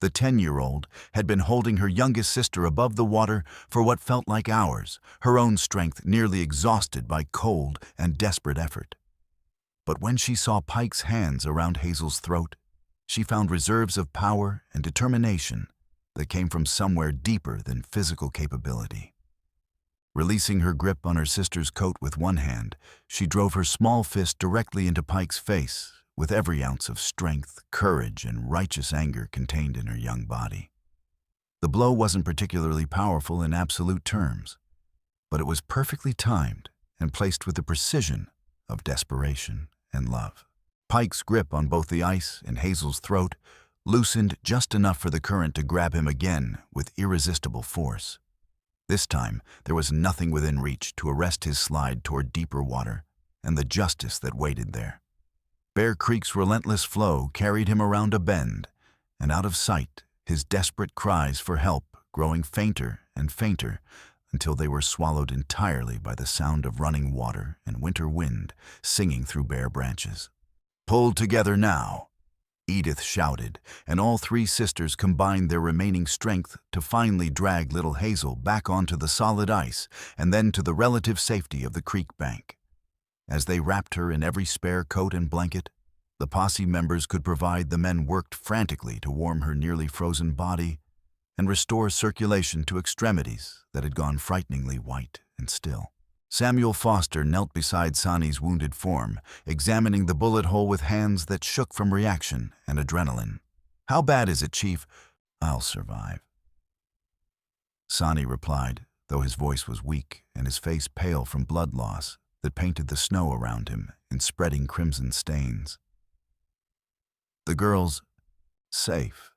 Speaker 1: The 10-year-old had been holding her youngest sister above the water for what felt like hours, her own strength nearly exhausted by cold and desperate effort. But when she saw Pike's hands around Hazel's throat, she found reserves of power and determination that came from somewhere deeper than physical capability. Releasing her grip on her sister's coat with one hand, she drove her small fist directly into Pike's face, with every ounce of strength, courage, and righteous anger contained in her young body. The blow wasn't particularly powerful in absolute terms, but it was perfectly timed and placed with the precision of desperation and love. Pike's grip on both the ice and Hazel's throat loosened just enough for the current to grab him again with irresistible force. This time, there was nothing within reach to arrest his slide toward deeper water and the justice that waited there. Bear Creek's relentless flow carried him around a bend, and out of sight, his desperate cries for help growing fainter and fainter until they were swallowed entirely by the sound of running water and winter wind singing through bare branches. "Pull together now," Edith shouted, and all 3 sisters combined their remaining strength to finally drag little Hazel back onto the solid ice and then to the relative safety of the creek bank. As they wrapped her in every spare coat and blanket, the posse members could provide, the men worked frantically to warm her nearly frozen body and restore circulation to extremities that had gone frighteningly white and still. Samuel Foster knelt beside Sonnie's wounded form, examining the bullet hole with hands that shook from reaction and adrenaline. "How bad is it, Chief?" "I'll survive," Sonnie replied, though his voice was weak and his face pale from blood loss that painted the snow around him in spreading crimson stains. "The girl's safe,"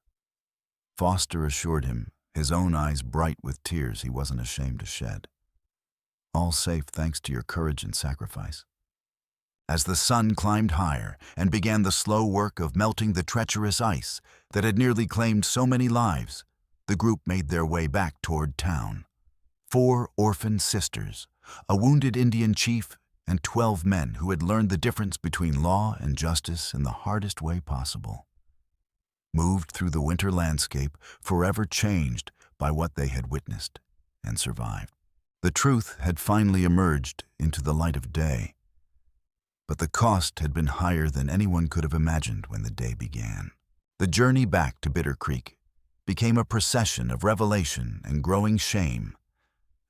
Speaker 1: Foster assured him, his own eyes bright with tears he wasn't ashamed to shed. "All safe thanks to your courage and sacrifice." As the sun climbed higher and began the slow work of melting the treacherous ice that had nearly claimed so many lives, the group made their way back toward town. 4 orphaned sisters, a wounded Indian chief, and 12 men who had learned the difference between law and justice in the hardest way possible, moved through the winter landscape, forever changed by what they had witnessed, and survived. The truth had finally emerged into the light of day, but the cost had been higher than anyone could have imagined when the day began. The journey back to Bitter Creek became a procession of revelation and growing shame,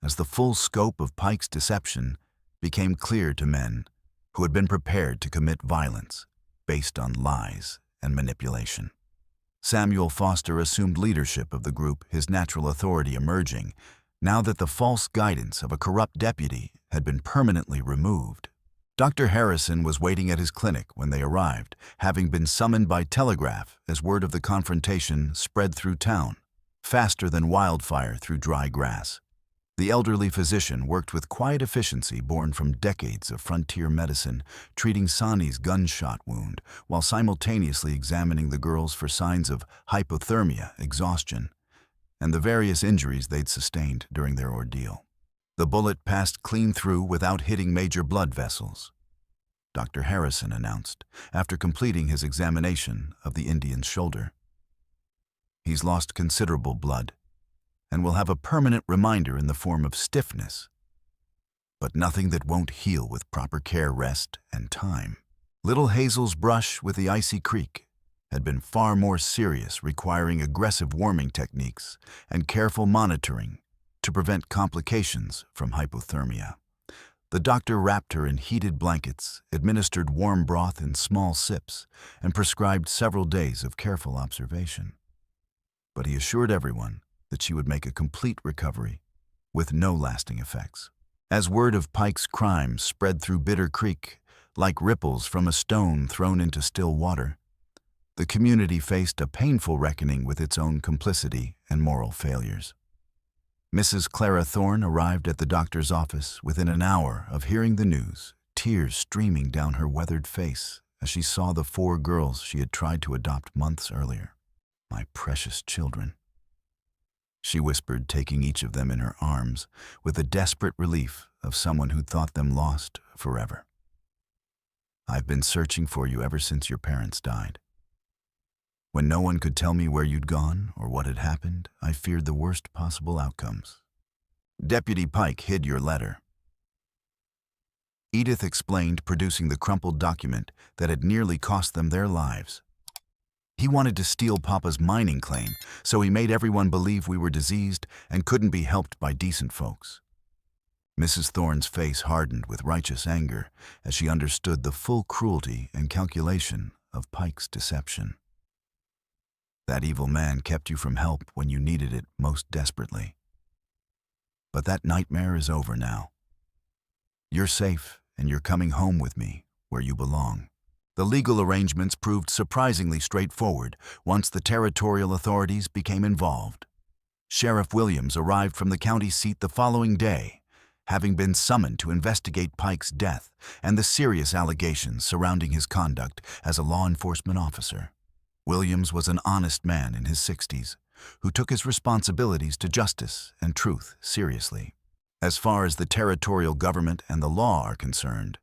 Speaker 1: as the full scope of Pike's deception became clear to men who had been prepared to commit violence based on lies and manipulation. Samuel Foster assumed leadership of the group, his natural authority emerging, now that the false guidance of a corrupt deputy had been permanently removed. Dr. Harrison was waiting at his clinic when they arrived, having been summoned by telegraph as word of the confrontation spread through town, faster than wildfire through dry grass. The elderly physician worked with quiet efficiency born from decades of frontier medicine, treating Sonnie's gunshot wound while simultaneously examining the girls for signs of hypothermia, exhaustion, and the various injuries they'd sustained during their ordeal. The bullet passed clean through without hitting major blood vessels, Dr. Harrison announced after completing his examination of the Indian's shoulder. He's lost considerable blood and will have a permanent reminder in the form of stiffness, but nothing that won't heal with proper care, rest, and time. Little Hazel's brush with the icy creek had been far more serious, requiring aggressive warming techniques and careful monitoring to prevent complications from hypothermia. The doctor wrapped her in heated blankets, administered warm broth in small sips, and prescribed several days of careful observation. But he assured everyone that she would make a complete recovery with no lasting effects. As word of Pike's crime spread through Bitter Creek like ripples from a stone thrown into still water, the community faced a painful reckoning with its own complicity and moral failures. Mrs. Clara Thorne arrived at the doctor's office within an hour of hearing the news, tears streaming down her weathered face as she saw the 4 girls she had tried to adopt months earlier. "My precious children," she whispered, taking each of them in her arms with the desperate relief of someone who thought them lost forever. "I've been searching for you ever since your parents died. When no one could tell me where you'd gone or what had happened, I feared the worst possible outcomes. Deputy Pike hid your letter," Edith explained, producing the crumpled document that had nearly cost them their lives. "He wanted to steal Papa's mining claim, so he made everyone believe we were diseased and couldn't be helped by decent folks." Mrs. Thorne's face hardened with righteous anger as she understood the full cruelty and calculation of Pike's deception. That evil man kept you from help when you needed it most desperately. But that nightmare is over now. You're safe, and you're coming home with me, where you belong. The legal arrangements proved surprisingly straightforward once the territorial authorities became involved. Sheriff Williams arrived from the county seat the following day, having been summoned to investigate Pike's death and the serious allegations surrounding his conduct as a law enforcement officer. Williams was an honest man in his 60s who took his responsibilities to justice and truth seriously. As far as the territorial government and the law are concerned,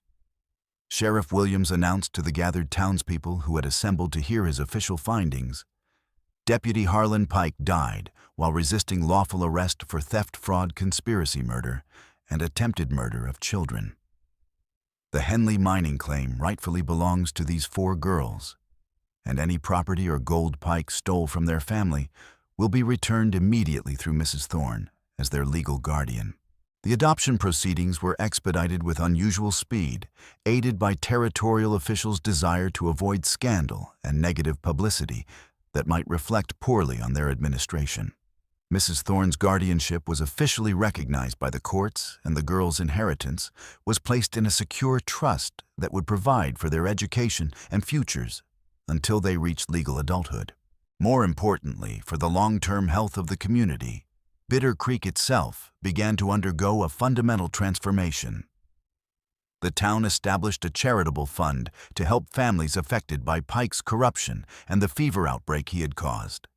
Speaker 1: Sheriff Williams announced to the gathered townspeople who had assembled to hear his official findings, Deputy Harlan Pike died while resisting lawful arrest for theft, fraud, conspiracy murder, and attempted murder of children. The Henley mining claim rightfully belongs to these 4 girls, and any property or gold Pike stole from their family will be returned immediately through Mrs. Thorne as their legal guardian. The adoption proceedings were expedited with unusual speed, aided by territorial officials' desire to avoid scandal and negative publicity that might reflect poorly on their administration. Mrs. Thorne's guardianship was officially recognized by the courts, and the girls' inheritance was placed in a secure trust that would provide for their education and futures until they reached legal adulthood. More importantly, for the long-term health of the community, Bitter Creek itself began to undergo a fundamental transformation. The town established a charitable fund to help families affected by Pike's corruption and the fever outbreak he had caused,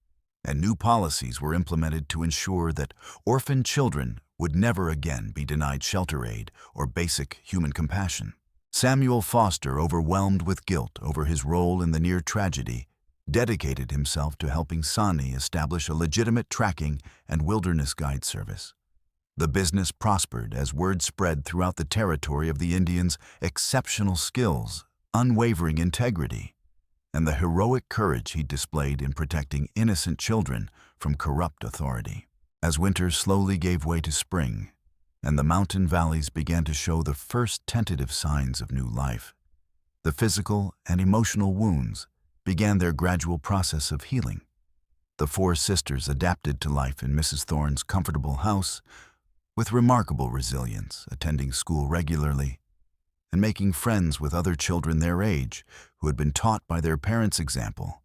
Speaker 1: and new policies were implemented to ensure that orphaned children would never again be denied shelter aid or basic human compassion. Samuel Foster, overwhelmed with guilt over his role in the near tragedy, dedicated himself to helping Sonnie establish a legitimate tracking and wilderness guide service. The business prospered as word spread throughout the territory of the Indians' exceptional skills, unwavering integrity, and the heroic courage he displayed in protecting innocent children from corrupt authority. As winter slowly gave way to spring, and the mountain valleys began to show the first tentative signs of new life, the physical and emotional wounds began their gradual process of healing. The 4 sisters adapted to life in Mrs. Thorne's comfortable house with remarkable resilience, attending school regularly, and making friends with other children their age who had been taught by their parents' example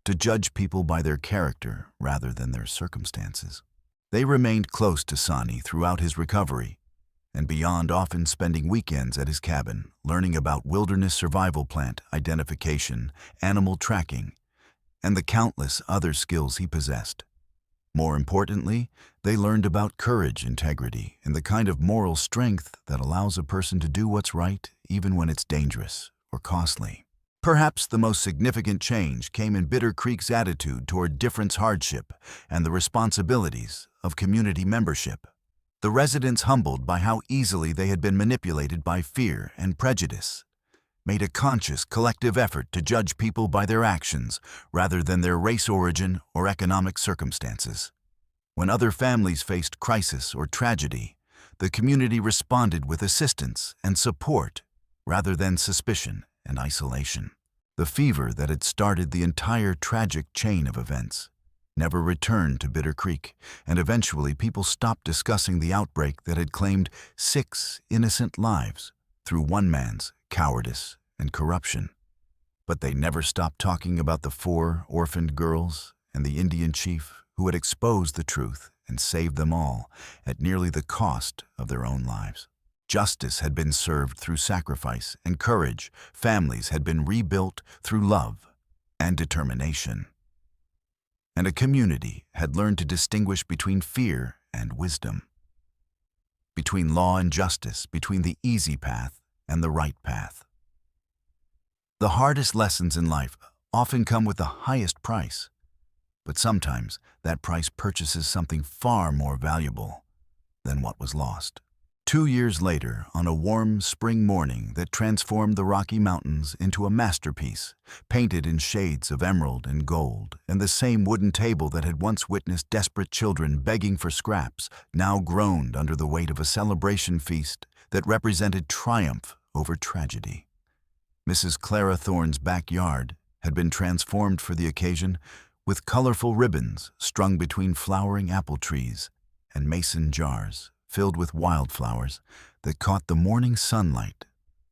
Speaker 1: to judge people by their character rather than their circumstances. They remained close to Sonnie throughout his recovery and beyond, often spending weekends at his cabin, learning about wilderness survival, plant identification, animal tracking, and the countless other skills he possessed. More importantly, they learned about courage, integrity, and the kind of moral strength that allows a person to do what's right even when it's dangerous or costly. Perhaps the most significant change came in Bitter Creek's attitude toward difference, hardship, and the responsibilities of community membership. The residents, humbled by how easily they had been manipulated by fear and prejudice, made a conscious collective effort to judge people by their actions rather than their race, origin, or economic circumstances. When other families faced crisis or tragedy, the community responded with assistance and support rather than suspicion and isolation. The fever that had started the entire tragic chain of events never returned to Bitter Creek, and eventually people stopped discussing the outbreak that had claimed 6 innocent lives through one man's cowardice and corruption. But they never stopped talking about the 4 orphaned girls and the Indian chief who had exposed the truth and saved them all at nearly the cost of their own lives. Justice had been served through sacrifice and courage. Families had been rebuilt through love and determination. And a community had learned to distinguish between fear and wisdom, between law and justice, between the easy path and the right path. The hardest lessons in life often come with the highest price, but sometimes that price purchases something far more valuable than what was lost. 2 years later, on a warm spring morning that transformed the Rocky Mountains into a masterpiece, painted in shades of emerald and gold, and the same wooden table that had once witnessed desperate children begging for scraps now groaned under the weight of a celebration feast that represented triumph over tragedy. Mrs. Clara Thorne's backyard had been transformed for the occasion with colorful ribbons strung between flowering apple trees and mason jars filled with wildflowers that caught the morning sunlight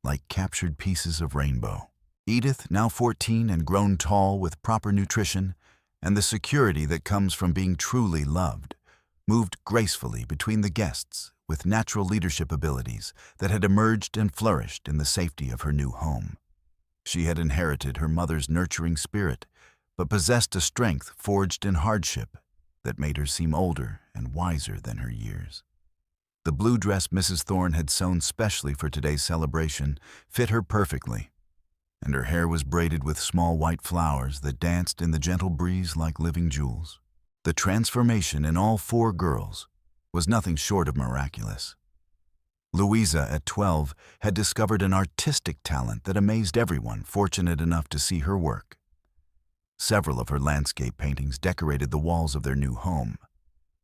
Speaker 1: like captured pieces of rainbow. Edith, now 14 and grown tall with proper nutrition and the security that comes from being truly loved, moved gracefully between the guests with natural leadership abilities that had emerged and flourished in the safety of her new home. She had inherited her mother's nurturing spirit, but possessed a strength forged in hardship that made her seem older and wiser than her years. The blue dress Mrs. Thorne had sewn specially for today's celebration fit her perfectly, and her hair was braided with small white flowers that danced in the gentle breeze like living jewels. The transformation in all 4 girls was nothing short of miraculous. Louisa, at 12, had discovered an artistic talent that amazed everyone fortunate enough to see her work. Several of her landscape paintings decorated the walls of their new home,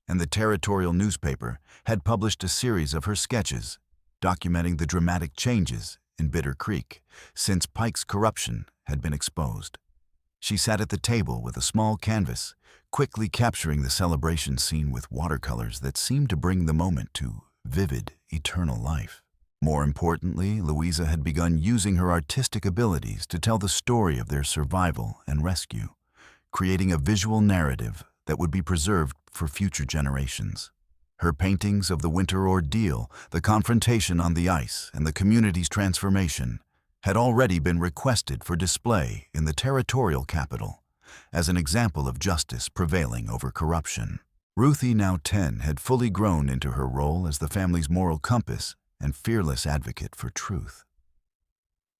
Speaker 1: and the territorial newspaper had published a series of her sketches documenting the dramatic changes in Bitter Creek since Pike's corruption had been exposed. She sat at the table with a small canvas, quickly capturing the celebration scene with watercolors that seemed to bring the moment to vivid, eternal life. More importantly, Louisa had begun using her artistic abilities to tell the story of their survival and rescue, creating a visual narrative that would be preserved for future generations. Her paintings of the winter ordeal, the confrontation on the ice, and the community's transformation had already been requested for display in the territorial capital as an example of justice prevailing over corruption. Ruthie, now 10, had fully grown into her role as the family's moral compass and fearless advocate for truth.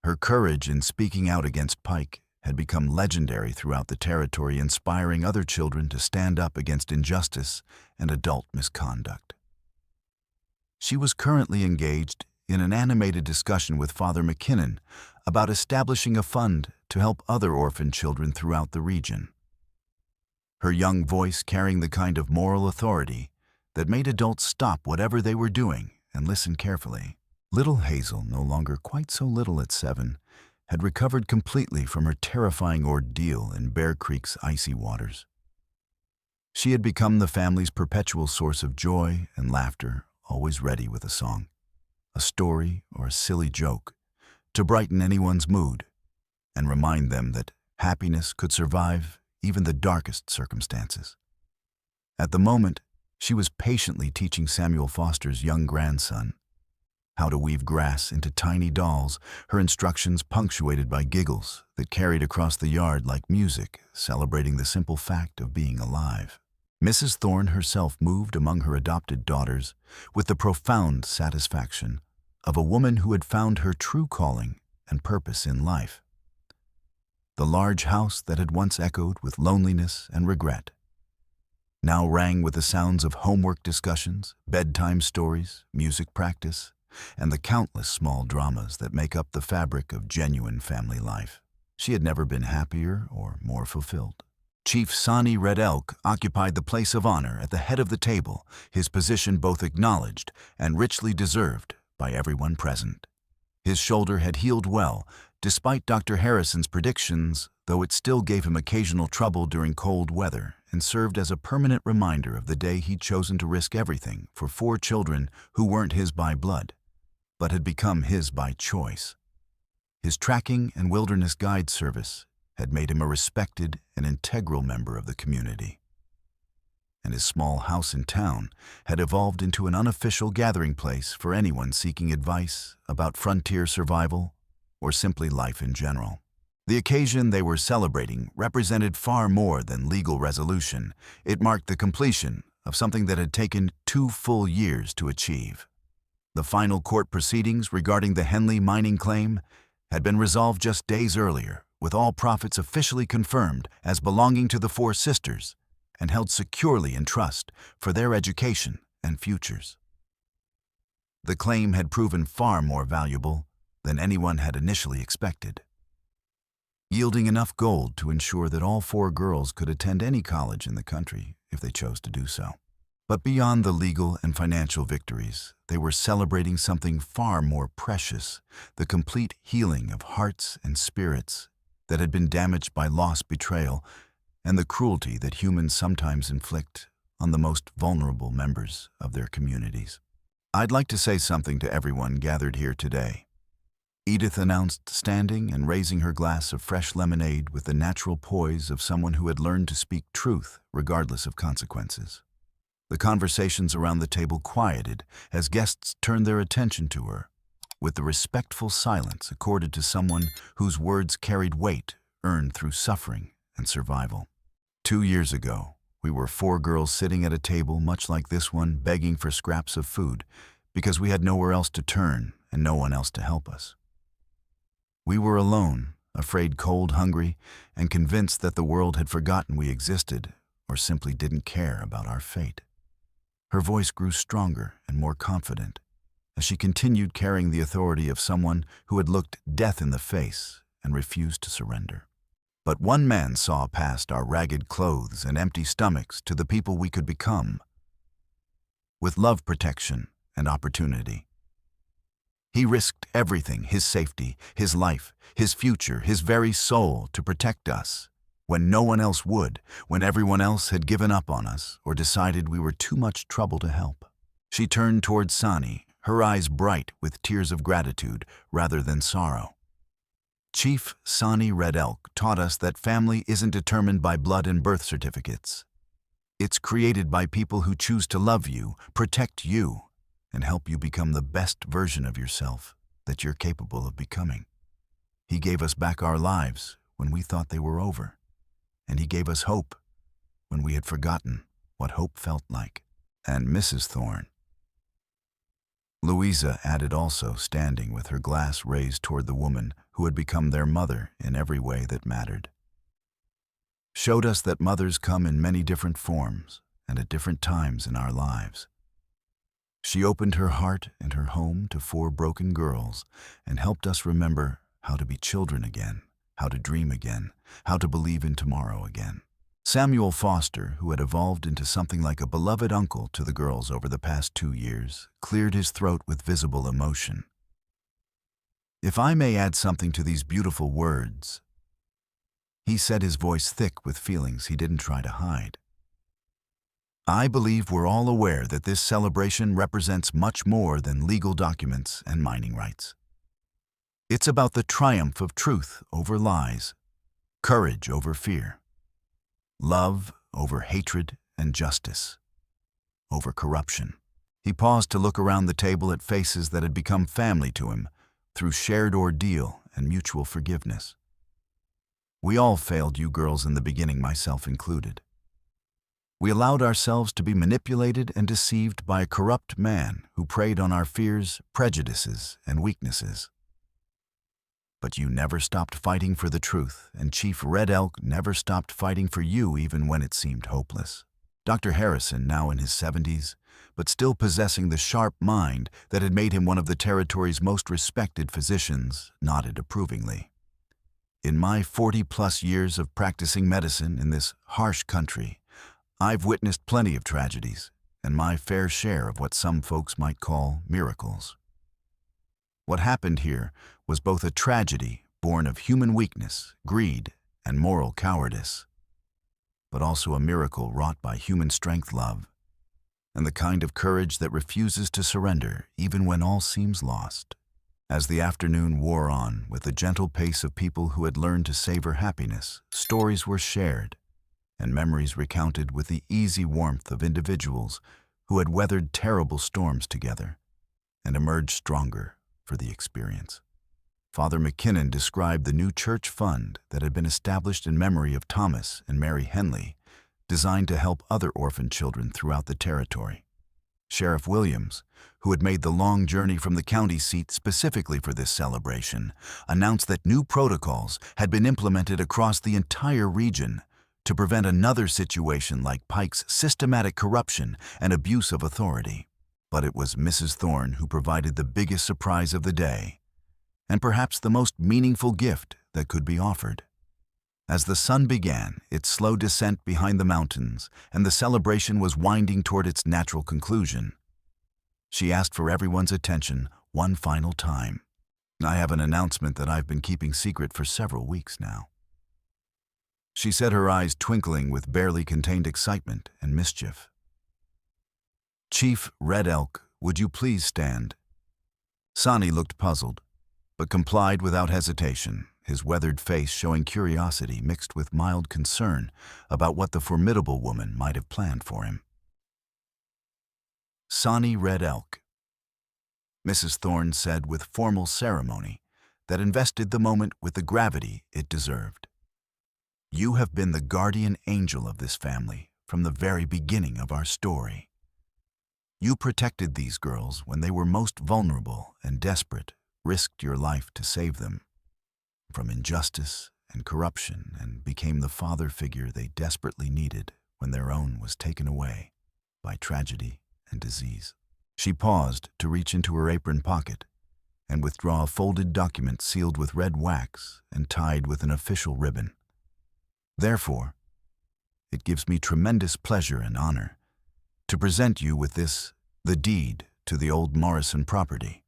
Speaker 1: Her courage in speaking out against Pike had become legendary throughout the territory, inspiring other children to stand up against injustice and adult misconduct. She was currently engaged in an animated discussion with Father McKinnon about establishing a fund to help other orphan children throughout the region. Her young voice carrying the kind of moral authority that made adults stop whatever they were doing and listen carefully. Little Hazel, no longer quite so little at 7, had recovered completely from her terrifying ordeal in Bear Creek's icy waters. She had become the family's perpetual source of joy and laughter, always ready with a song, a story, or a silly joke to brighten anyone's mood and remind them that happiness could survive even the darkest circumstances. At the moment, she was patiently teaching Samuel Foster's young grandson how to weave grass into tiny dolls, her instructions punctuated by giggles that carried across the yard like music, celebrating the simple fact of being alive. Mrs. Thorne herself moved among her adopted daughters with the profound satisfaction of a woman who had found her true calling and purpose in life. The large house that had once echoed with loneliness and regret now rang with the sounds of homework discussions, bedtime stories, music practice, and the countless small dramas that make up the fabric of genuine family life. She had never been happier or more fulfilled. Chief Sani Red Elk occupied the place of honor at the head of the table, his position both acknowledged and richly deserved by everyone present. His shoulder had healed well, despite Dr. Harrison's predictions, though it still gave him occasional trouble during cold weather and served as a permanent reminder of the day he'd chosen to risk everything for 4 children who weren't his by blood, but had become his by choice. His tracking and wilderness guide service had made him a respected and integral member of the community. And his small house in town had evolved into an unofficial gathering place for anyone seeking advice about frontier survival or simply life in general. The occasion they were celebrating represented far more than legal resolution. It marked the completion of something that had taken 2 full years to achieve. The final court proceedings regarding the Henley mining claim had been resolved just days earlier, with all profits officially confirmed as belonging to the 4 sisters and held securely in trust for their education and futures. The claim had proven far more valuable than anyone had initially expected, yielding enough gold to ensure that all 4 girls could attend any college in the country if they chose to do so. But beyond the legal and financial victories, they were celebrating something far more precious, the complete healing of hearts and spirits that had been damaged by loss, betrayal, and the cruelty that humans sometimes inflict on the most vulnerable members of their communities. "I'd like to say something to everyone gathered here today," Edith announced, standing and raising her glass of fresh lemonade with the natural poise of someone who had learned to speak truth regardless of consequences. The conversations around the table quieted as guests turned their attention to her, with the respectful silence accorded to someone whose words carried weight earned through suffering and survival. 2 years ago, we were 4 girls sitting at a table much like this one, begging for scraps of food because we had nowhere else to turn and no one else to help us. We were alone, afraid, cold, hungry, and convinced that the world had forgotten we existed or simply didn't care about our fate. Her voice grew stronger and more confident as she continued, carrying the authority of someone who had looked death in the face and refused to surrender. But one man saw past our ragged clothes and empty stomachs to the people we could become, with love, protection, and opportunity. He risked everything, his safety, his life, his future, his very soul, to protect us, when no one else would, when everyone else had given up on us or decided we were too much trouble to help. She turned towards Sonnie, her eyes bright with tears of gratitude rather than sorrow. Chief Sani Red Elk taught us that family isn't determined by blood and birth certificates. It's created by people who choose to love you, protect you, and help you become the best version of yourself that you're capable of becoming. He gave us back our lives when we thought they were over, and he gave us hope when we had forgotten what hope felt like. And Mrs. Thorne, Louisa added, also standing with her glass raised toward the woman who had become their mother in every way that mattered, showed us that mothers come in many different forms and at different times in our lives. She opened her heart and her home to 4 broken girls and helped us remember how to be children again, how to dream again, how to believe in tomorrow again. Samuel Foster, who had evolved into something like a beloved uncle to the girls over the past 2 years, cleared his throat with visible emotion. "If I may add something to these beautiful words," he said, his voice thick with feelings he didn't try to hide. "I believe we're all aware that this celebration represents much more than legal documents and mining rights. It's about the triumph of truth over lies, courage over fear, love over hatred, and justice over corruption. He paused to look around the table at faces that had become family to him through shared ordeal and mutual forgiveness. We all failed you girls in the beginning, myself included. We allowed ourselves to be manipulated and deceived by a corrupt man who preyed on our fears, prejudices, and weaknesses. But you never stopped fighting for the truth, and Chief Red Elk never stopped fighting for you even when it seemed hopeless. Dr. Harrison, now in his 70s, but still possessing the sharp mind that had made him one of the territory's most respected physicians, nodded approvingly. In my 40-plus years of practicing medicine in this harsh country, I've witnessed plenty of tragedies and my fair share of what some folks might call miracles. What happened here was both a tragedy born of human weakness, greed, and moral cowardice, but also a miracle wrought by human strength, love, and the kind of courage that refuses to surrender even when all seems lost. As the afternoon wore on, with the gentle pace of people who had learned to savor happiness, stories were shared, and memories recounted with the easy warmth of individuals who had weathered terrible storms together and emerged stronger for the experience. Father McKinnon described the new church fund that had been established in memory of Thomas and Mary Henley, designed to help other orphan children throughout the territory. Sheriff Williams, who had made the long journey from the county seat specifically for this celebration, announced that new protocols had been implemented across the entire region to prevent another situation like Pike's systematic corruption and abuse of authority. But it was Mrs. Thorne who provided the biggest surprise of the day, and perhaps the most meaningful gift that could be offered. As the sun began its slow descent behind the mountains and the celebration was winding toward its natural conclusion, she asked for everyone's attention one final time. I have an announcement that I've been keeping secret for several weeks now. She said, her eyes twinkling with barely contained excitement and mischief. Chief Red Elk, would you please stand? Sonnie looked puzzled, but complied without hesitation, his weathered face showing curiosity mixed with mild concern about what the formidable woman might have planned for him. Sani Red Elk, Mrs. Thorne said with formal ceremony that invested the moment with the gravity it deserved. You have been the guardian angel of this family from the very beginning of our story. You protected these girls when they were most vulnerable and desperate, risked your life to save them from injustice and corruption, and became the father figure they desperately needed when their own was taken away by tragedy and disease. She paused to reach into her apron pocket and withdraw a folded document sealed with red wax and tied with an official ribbon. Therefore, it gives me tremendous pleasure and honor to present you with this, the deed to the old Morrison property.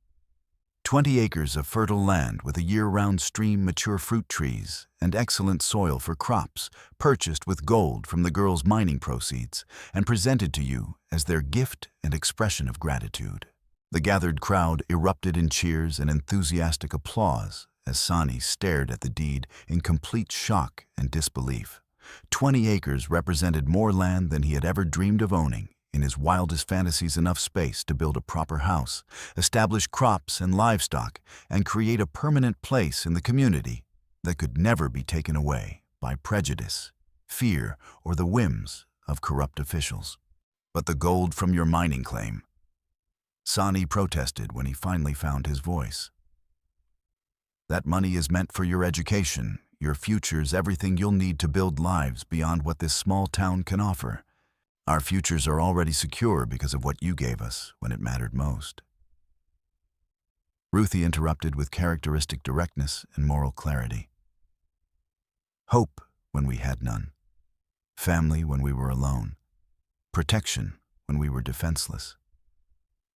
Speaker 1: 20 acres of fertile land with a year-round stream, mature fruit trees, and excellent soil for crops, purchased with gold from the girls' mining proceeds and presented to you as their gift and expression of gratitude. The gathered crowd erupted in cheers and enthusiastic applause as Sonnie stared at the deed in complete shock and disbelief. 20 acres represented more land than he had ever dreamed of owning. In his wildest fantasies, enough space to build a proper house, establish crops and livestock, and create a permanent place in the community that could never be taken away by prejudice, fear, or the whims of corrupt officials. But the gold from your mining claim, Sonnie protested when he finally found his voice. That money is meant for your education, your futures, everything you'll need to build lives beyond what this small town can offer. Our futures are already secure because of what you gave us when it mattered most. Ruthie interrupted with characteristic directness and moral clarity. Hope when we had none. Family when we were alone. Protection when we were defenseless.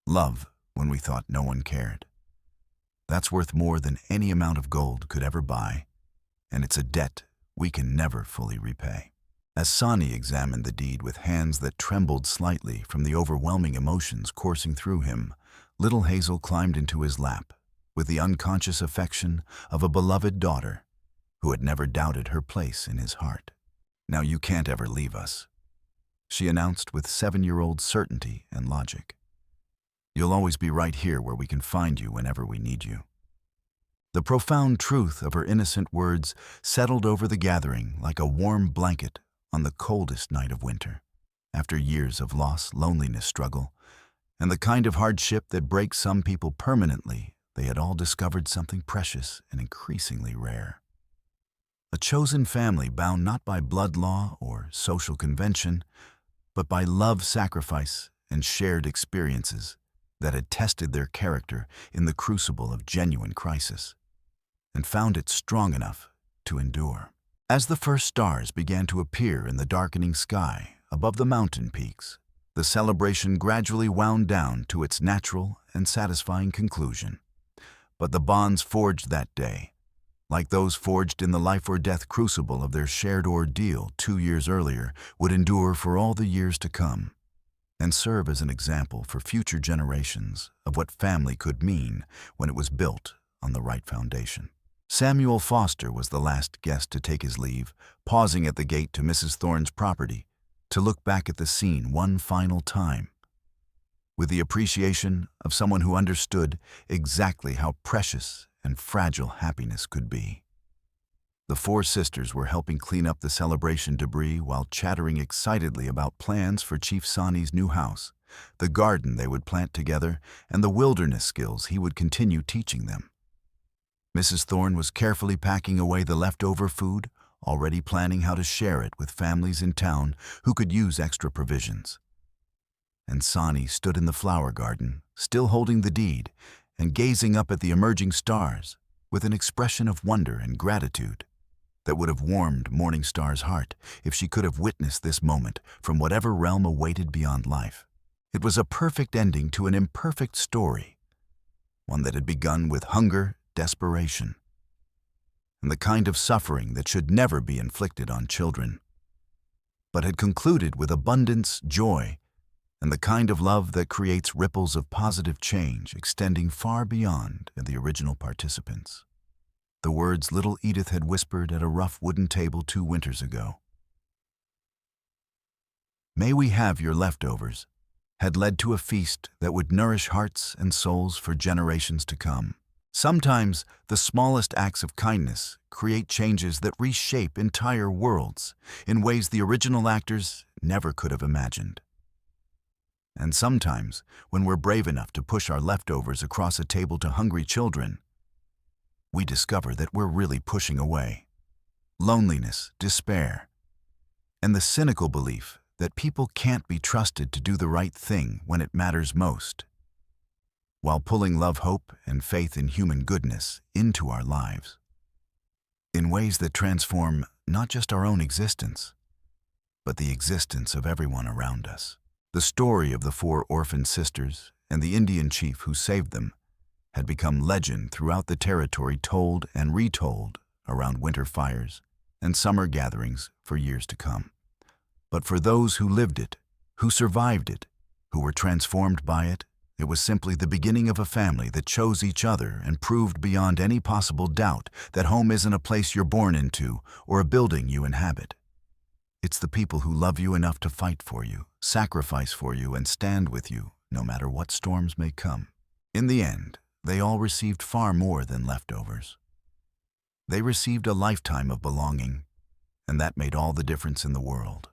Speaker 1: Love when we thought no one cared. That's worth more than any amount of gold could ever buy, and it's a debt we can never fully repay. As Sonnie examined the deed with hands that trembled slightly from the overwhelming emotions coursing through him, little Hazel climbed into his lap, with the unconscious affection of a beloved daughter who had never doubted her place in his heart. "Now you can't ever leave us," she announced with 7-year-old certainty and logic. "You'll always be right here where we can find you whenever we need you." The profound truth of her innocent words settled over the gathering like a warm blanket on the coldest night of winter. After years of loss, loneliness, struggle, and the kind of hardship that breaks some people permanently, they had all discovered something precious and increasingly rare. A chosen family bound not by blood law or social convention, but by love, sacrifice, and shared experiences that had tested their character in the crucible of genuine crisis, and found it strong enough to endure. As the first stars began to appear in the darkening sky above the mountain peaks, the celebration gradually wound down to its natural and satisfying conclusion. But the bonds forged that day, like those forged in the life-or-death crucible of their shared ordeal 2 years earlier, would endure for all the years to come, and serve as an example for future generations of what family could mean when it was built on the right foundation. Samuel Foster was the last guest to take his leave, pausing at the gate to Mrs. Thorne's property to look back at the scene one final time, with the appreciation of someone who understood exactly how precious and fragile happiness could be. The 4 sisters were helping clean up the celebration debris while chattering excitedly about plans for Chief Sani's new house, the garden they would plant together, and the wilderness skills he would continue teaching them. Mrs. Thorne was carefully packing away the leftover food, already planning how to share it with families in town who could use extra provisions. And Sonnie stood in the flower garden, still holding the deed, and gazing up at the emerging stars with an expression of wonder and gratitude that would have warmed Morningstar's heart if she could have witnessed this moment from whatever realm awaited beyond life. It was a perfect ending to an imperfect story, one that had begun with hunger, desperation, and the kind of suffering that should never be inflicted on children, but had concluded with abundance, joy, and the kind of love that creates ripples of positive change extending far beyond the original participants. The words little Edith had whispered at a rough wooden table 2 winters ago, "May we have your leftovers," had led to a feast that would nourish hearts and souls for generations to come. Sometimes the smallest acts of kindness create changes that reshape entire worlds in ways the original actors never could have imagined. And sometimes, when we're brave enough to push our leftovers across a table to hungry children, we discover that we're really pushing away loneliness, despair, and the cynical belief that people can't be trusted to do the right thing when it matters most, while pulling love, hope, and faith in human goodness into our lives in ways that transform not just our own existence, but the existence of everyone around us. The story of the 4 orphaned sisters and the Indian chief who saved them had become legend throughout the territory, told and retold around winter fires and summer gatherings for years to come. But for those who lived it, who survived it, who were transformed by it, it was simply the beginning of a family that chose each other and proved beyond any possible doubt that home isn't a place you're born into or a building you inhabit. It's the people who love you enough to fight for you, sacrifice for you, and stand with you, no matter what storms may come. In the end, they all received far more than leftovers. They received a lifetime of belonging, and that made all the difference in the world.